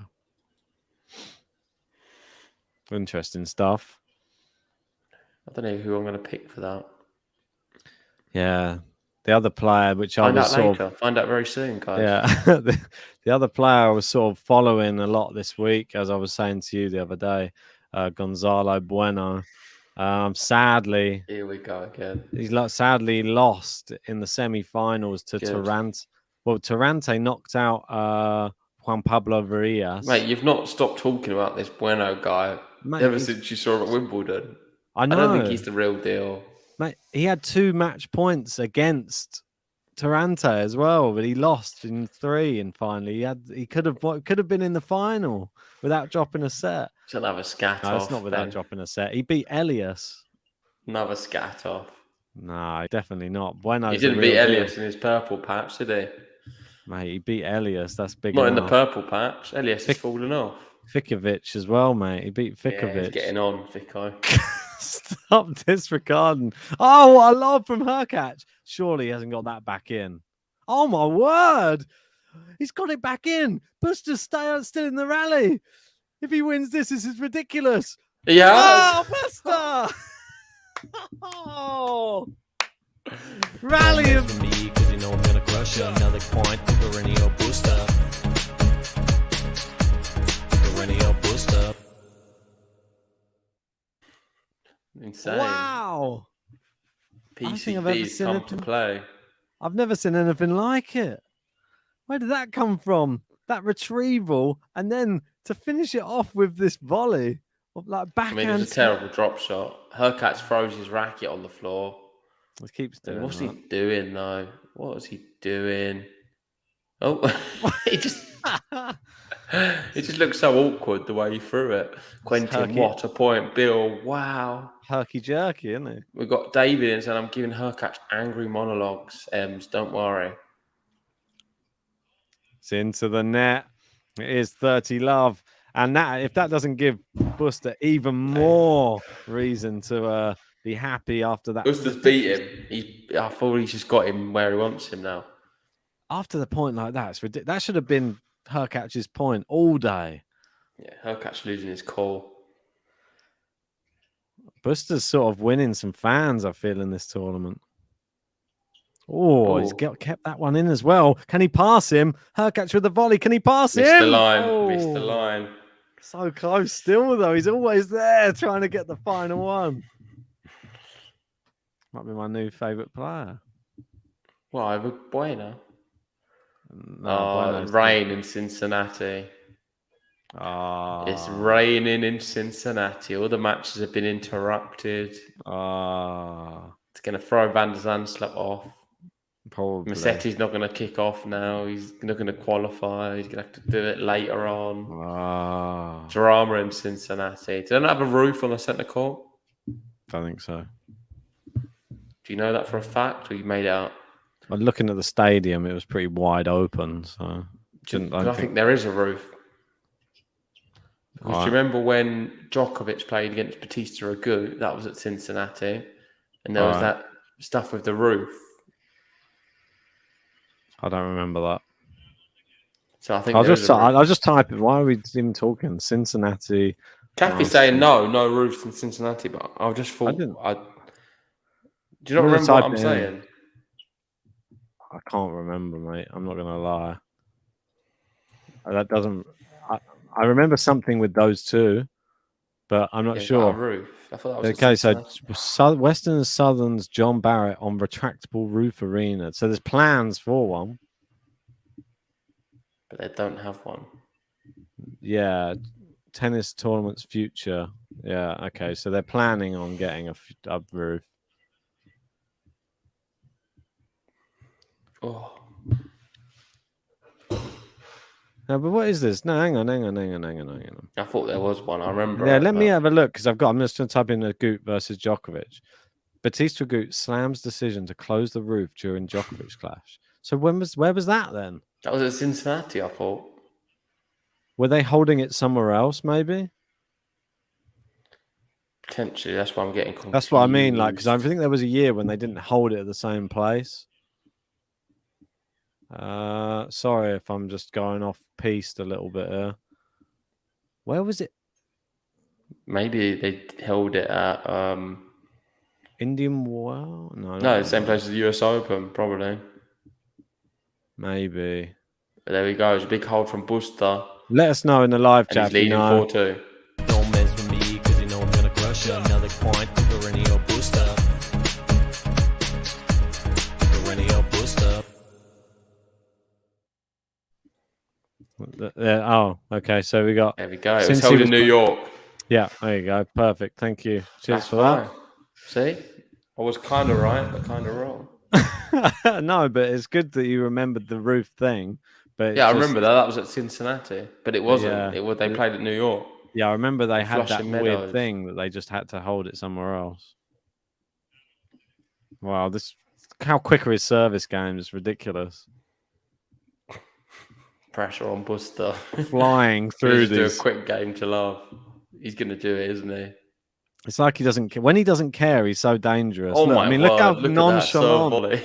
Interesting stuff. I don't know who I'm going to pick for that. Yeah. The other player, which Find I was out later. Find out very soon, guys. Yeah. the other player I was sort of following a lot this week, as I was saying to you the other day, Gonzalo Bueno. Sadly, here we go again. He's sadly lost in the semi-finals to Tarrante. Well, Tarrante knocked out Juan Pablo Varillas. Mate, you've not stopped talking about this Bueno guy ever since you saw him at Wimbledon. I know. I don't think he's the real deal. Mate, he had 2 match points against Tarrante as well, but he lost in 3. And finally, he could have been in the final without dropping a set. It's another scat No, off. it's not without dropping a set. He beat Elias. Another scat off. No, definitely not. Bueno. He didn't beat Elias in his purple patch, did he? Mate, he beat Elias. That's big. Not in the purple patch. Elias has fallen off. Fikovic as well, mate. He beat Fikovic. Yeah, he's getting on, Fico. Stop disregarding. Oh, what a lob from HURKACZ. Surely he hasn't got that back in. Oh, my word. He's got it back in. Busta's still in the rally. If he wins this is ridiculous. Yeah. Oh, Busta. Oh. Rally of For me, cause you know I'm gonna crush you. Another point, perennial booster. Perennial booster. Insane. wow. I don't think I've ever PCB's seen come it. to play. I've never seen anything like it. Where did that come from? That retrieval, and then to finish it off with this volley of like backhand. I mean, it was a terrible drop shot. HURKACZ throws his racket on the floor. He keeps doing What's that. he doing, though? What was he doing? Oh, he just It just looks so awkward the way he threw it. Quentin, what a point. Bill, wow. Herky jerky, isn't it? We've got David in saying, I'm giving HURKACZ angry monologues. Don't worry. It's into the net. It is 30 love. And that, if that doesn't give Busta even more reason to be happy after that. Busta's beat him. I thought he's just got him where he wants him now. After the point like that, it's ridiculous. That should have been HURKACZ's point all day. Yeah, HURKACZ losing his call. Busta's sort of winning some fans, I feel, in this tournament. Oh, he's kept that one in as well. Can he pass him? HURKACZ with the volley. Can he pass him? Missed the line. Oh, Missed the line. So close still, though. He's always there trying to get the final one. Might be my new favourite player. Why? Bueno. No, rain in Cincinnati. It's raining in Cincinnati. All the matches have been interrupted. It's going to throw Van der Zandschulp off. Probably. Massetti's not going to kick off now. He's not going to qualify. He's going to have to do it later on. Drama in Cincinnati. Do they not have a roof on the centre court? I think so. Do you know that for a fact, or you made it up? Well, looking at the stadium, it was pretty wide open. So I think there is a roof. Because do you remember when Djokovic played against Batista Agut? That was at Cincinnati, and there was that stuff with the roof. I don't remember that. So I think I'll just type it. Why are we even talking Cincinnati? Kathy's saying no roofs in Cincinnati, but I just thought. Do you not remember what I'm saying? I can't remember, mate. I'm not gonna lie. That doesn't. I remember something with those two, but I'm not sure. Roof. I thought that was okay. So Western and Southern's John Barrett on retractable roof arena. So there's plans for one, but they don't have one. Yeah, tennis tournament's future. Yeah, okay. So they're planning on getting a roof. Oh. No, but what is this? No, hang on. I thought there was one. I remember. Yeah, let me have a look because I'm just going to type in Agut versus Djokovic. Batista Agut slams decision to close the roof during Djokovic's clash. So where was that then? That was at Cincinnati, I thought. Were they holding it somewhere else? Maybe. Potentially, that's why I'm getting confused. That's what I mean, like because I think there was a year when they didn't hold it at the same place. Sorry if I'm just going off piste a little bit here. Where was it? Maybe they held it at Indian Well? No, same place as the US Open, probably. Maybe. But there we go. It's a big hold from Busta. Let us know in the live chat. He's leading 4-2. Don't mess with me, cause you know I'm gonna crush you. Another point, CARRENO BUSTA. CARRENO BUSTA. Okay. So we got. There we go. It was held in New York. Yeah, there you go. Perfect. Thank you. Cheers for that. See, I was kind of right, but kind of wrong. No, but it's good that you remembered the roof thing. But yeah, I remember that. That was at Cincinnati, but it wasn't. Yeah, they played at New York. Yeah, I remember they had that Meadows. Weird thing that they just had to hold it somewhere else. Wow, how quick are his service games? It's ridiculous. Pressure on Busta. Flying through these. Do a quick game to love. He's going to do it, isn't he? It's like he doesn't care. When he doesn't care, he's so dangerous. Oh my word. Look how look nonchalant.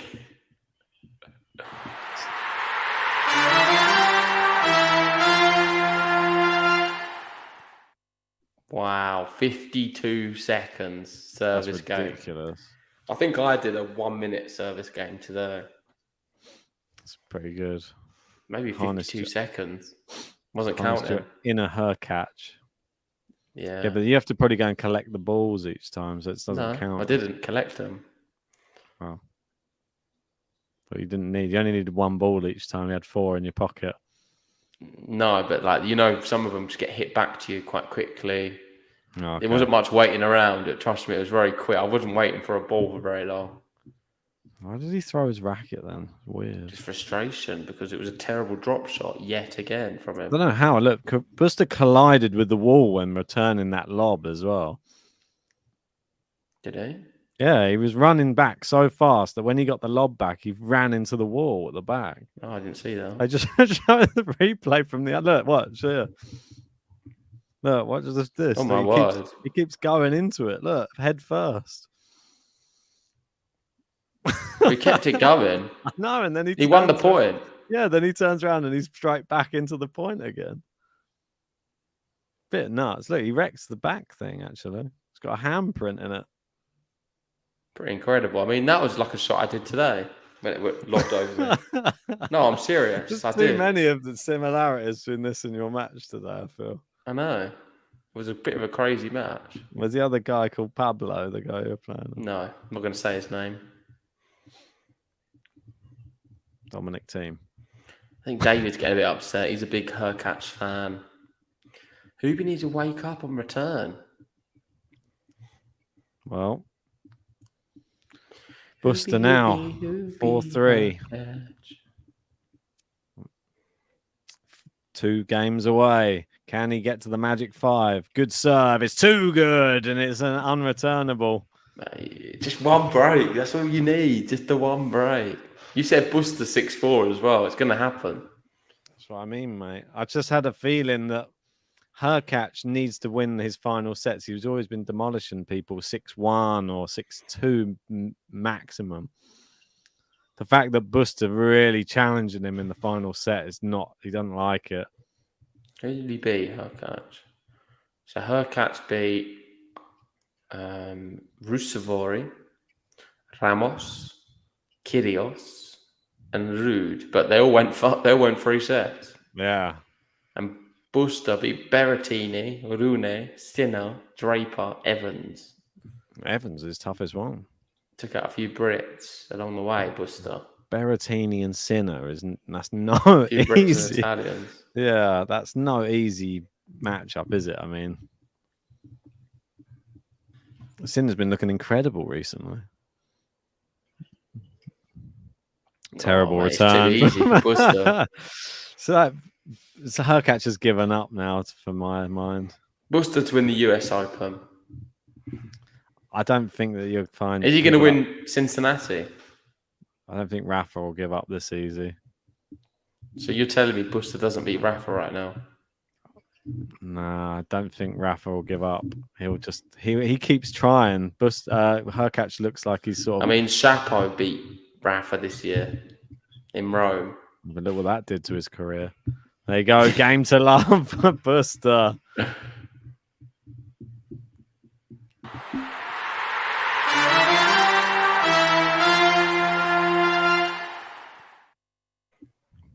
Wow, 52 seconds service game. Ridiculous. I think I did a 1 minute service game today. That's pretty good. Maybe 52 seconds. Wasn't counting. In a HURKACZ. Yeah. Yeah, but you have to probably go and collect the balls each time, so it doesn't count. I didn't collect them. Oh. But you didn't need. You only needed one ball each time. You had 4 in your pocket. No, but some of them just get hit back to you quite quickly. Okay. It wasn't much waiting around. Trust me, it was very quick. I wasn't waiting for a ball for very long. Why did he throw his racket then? Weird. Just frustration because it was a terrible drop shot yet again from I him. don't know how. Look, Busta collided with the wall when returning that lob as well. Did he? Yeah, he was running back so fast that when he got the lob back, he ran into the wall at the back. Oh, I didn't see that. I just showed the replay from the look. Watch here. Look, watch this. Oh my he word! he keeps going into it. Look, head first. He kept it going. I know, and then He won the point. Yeah, then he turns around and he's straight back into the point again. Bit nuts. Look, he wrecks the back thing, actually. It's got a handprint in it. Pretty incredible. I mean, that was like a shot I did today when it lobbed over me. No, I'm serious. There's I too did. many of the similarities between this and your match today, I feel. I know. It was a bit of a crazy match. Was the other guy called Pablo, the guy you're playing? No, I'm not going to say his name. Dominic Thiem. I think David's getting a bit upset. He's a big HURKACZ fan. Hubert needs to wake up and return. Well, Busta now, 4-3. 2 games away. Can he get to the magic 5? Good serve. It's too good, and it's an unreturnable. Mate, just one break. That's all you need. Just the one break. You said Busta 6-4 as well. It's going to happen. That's what I mean, mate. I just had a feeling that HURKACZ needs to win his final sets. He's always been demolishing people 6-1 or 6-2 maximum. The fact that Busta really challenging him in the final set is not, he doesn't like it. Who did he beat, HURKACZ? So HURKACZ beat Rusevori, Ramos, Kyrgios, and RUUD, but they all went 3 sets. Yeah. And Busta beat Berrettini, Rune, Sinner, Draper, Evans. Evans is toughest one. Took out a few Brits along the way, Busta. Berrettini and Sinner that's no A few Brits and easy. Italians. Yeah, that's no easy matchup, is it? I mean, Sinner's been looking incredible recently. Terrible mate, return. It's too easy for Busta. So HURKACZ has given up now, for my mind. Busta to win the US Open. I don't think that you'll find. Is he going to win Cincinnati? I don't think Rafa will give up this easy. So you're telling me Busta doesn't beat Rafa right now? Nah, I don't think Rafa will give up. He'll just he keeps trying. HURKACZ looks like he's sort of. I mean, Shapo beat Rafa this year in Rome. But look what that did to his career. There you go. Game to love, Busta.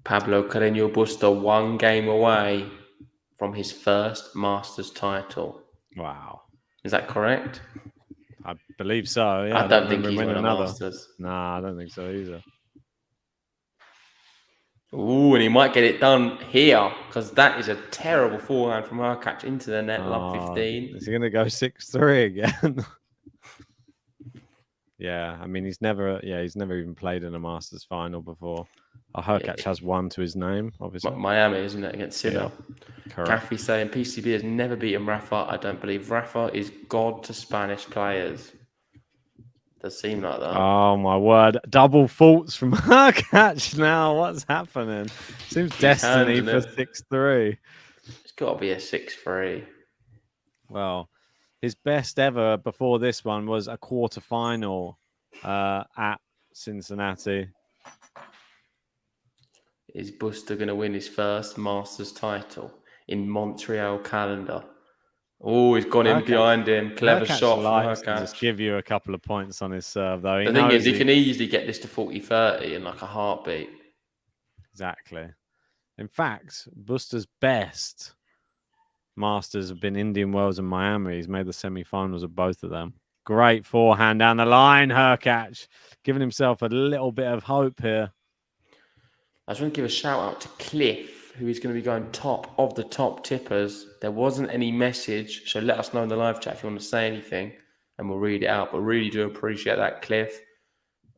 Pablo Carreño Busta 1 game away from his first Masters title. Wow. Is that correct? I believe so. Yeah, I don't think remember he's him won a winning Masters. Nah, I don't think so either. Ooh, and he might get it done here because that is a terrible forehand from HURKACZ into the net. Love 15. Is he going to go 6-3 again? Yeah, I mean, he's never even played in a Masters final before. HURKACZ has one to his name, obviously. Miami, isn't it, against Sinner? Yeah, correct. Caffey saying PCB has never beaten Rafa. I don't believe Rafa is God to Spanish players. Does seem like that. Oh my word! Double faults from HURKACZ now. What's happening? Seems destiny for 6-3. It's got to be a 6-3. Well, his best ever before this one was a quarterfinal at Cincinnati. Is Busta going to win his first Masters title in Montreal calendar? Oh, he's gone in behind him. Clever shot from HURKACZ. Just give you a couple of points on his serve, though. The thing is, he can easily get this to 40-30 in like a heartbeat. Exactly. In fact, Busta's best Masters have been Indian Wells and Miami. He's made the semi-finals of both of them. Great forehand down the line, HURKACZ. Giving himself a little bit of hope here. I just want to give a shout out to Cliff, who is going to be going top of the top tippers. There wasn't any message, so let us know in the live chat if you want to say anything, and we'll read it out. But really do appreciate that, Cliff.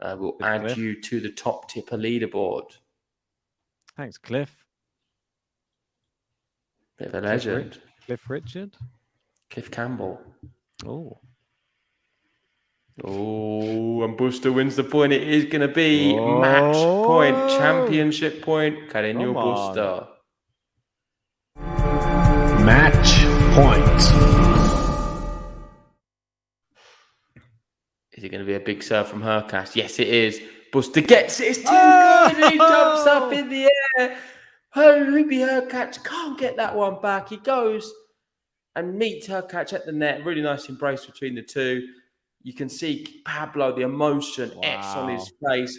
We'll Good, add Cliff. you to the top tipper leaderboard. Thanks, Cliff. Bit of a legend. Cliff Richard. Cliff Campbell. Oh. Oh, and Busta wins the point. It is going to be match point, championship point. Carreño Busta. Match point. Is it going to be a big serve from HURKACZ? Yes, it is. Busta gets it. It's too good. He jumps up in the air. HURKACZ can't get that one back. He goes and meets HURKACZ at the net. Really nice embrace between the two. You can see Pablo, the emotion etched on his face.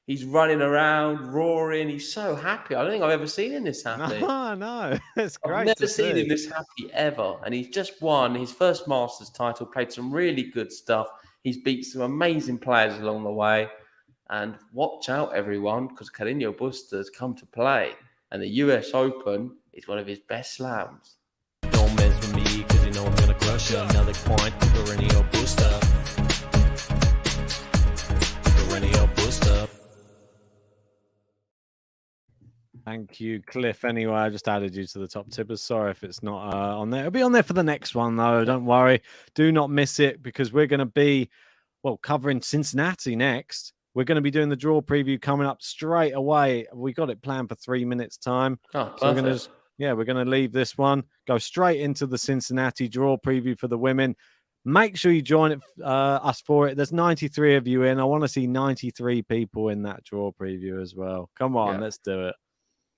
He's running around, roaring. He's so happy. I don't think I've ever seen him this happy. No, it's great. I've never seen him this happy ever. And he's just won his first Masters title, played some really good stuff. He's beat some amazing players along the way. And watch out, everyone, because Carreño Busta has come to play. And the US Open is one of his best slams. Don't mess with me, cause you know I'm gonna crush you. Another point, Carreño Busta. Carreño Busta. Thank you, Cliff. Anyway, I just added you to the top tippers. Sorry if it's not on there. It'll be on there for the next one, though. Don't worry. Do not miss it because we're going to be, covering Cincinnati next. We're going to be doing the draw preview coming up straight away. We got it planned for 3 minutes time. Oh, so we're going to leave this one, go straight into the Cincinnati draw preview for the women. Make sure you join us for it. There's 93 of you in. I want to see 93 people in that draw preview as well. Come on, let's do it.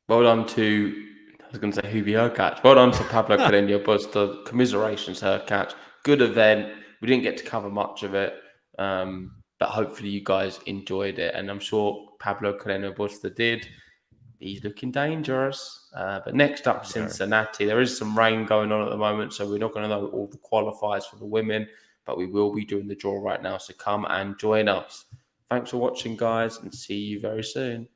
Well done to, I was going to say HURKACZ. Well done to Pablo Carreño Busta. Commiserations, HURKACZ. Good event. We didn't get to cover much of it, but hopefully you guys enjoyed it. And I'm sure Pablo Carreño Busta did. He's looking dangerous. But next up, Cincinnati. There is some rain going on at the moment, so we're not going to know all the qualifiers for the women, but we will be doing the draw right now. So come and join us. Thanks for watching, guys, and see you very soon.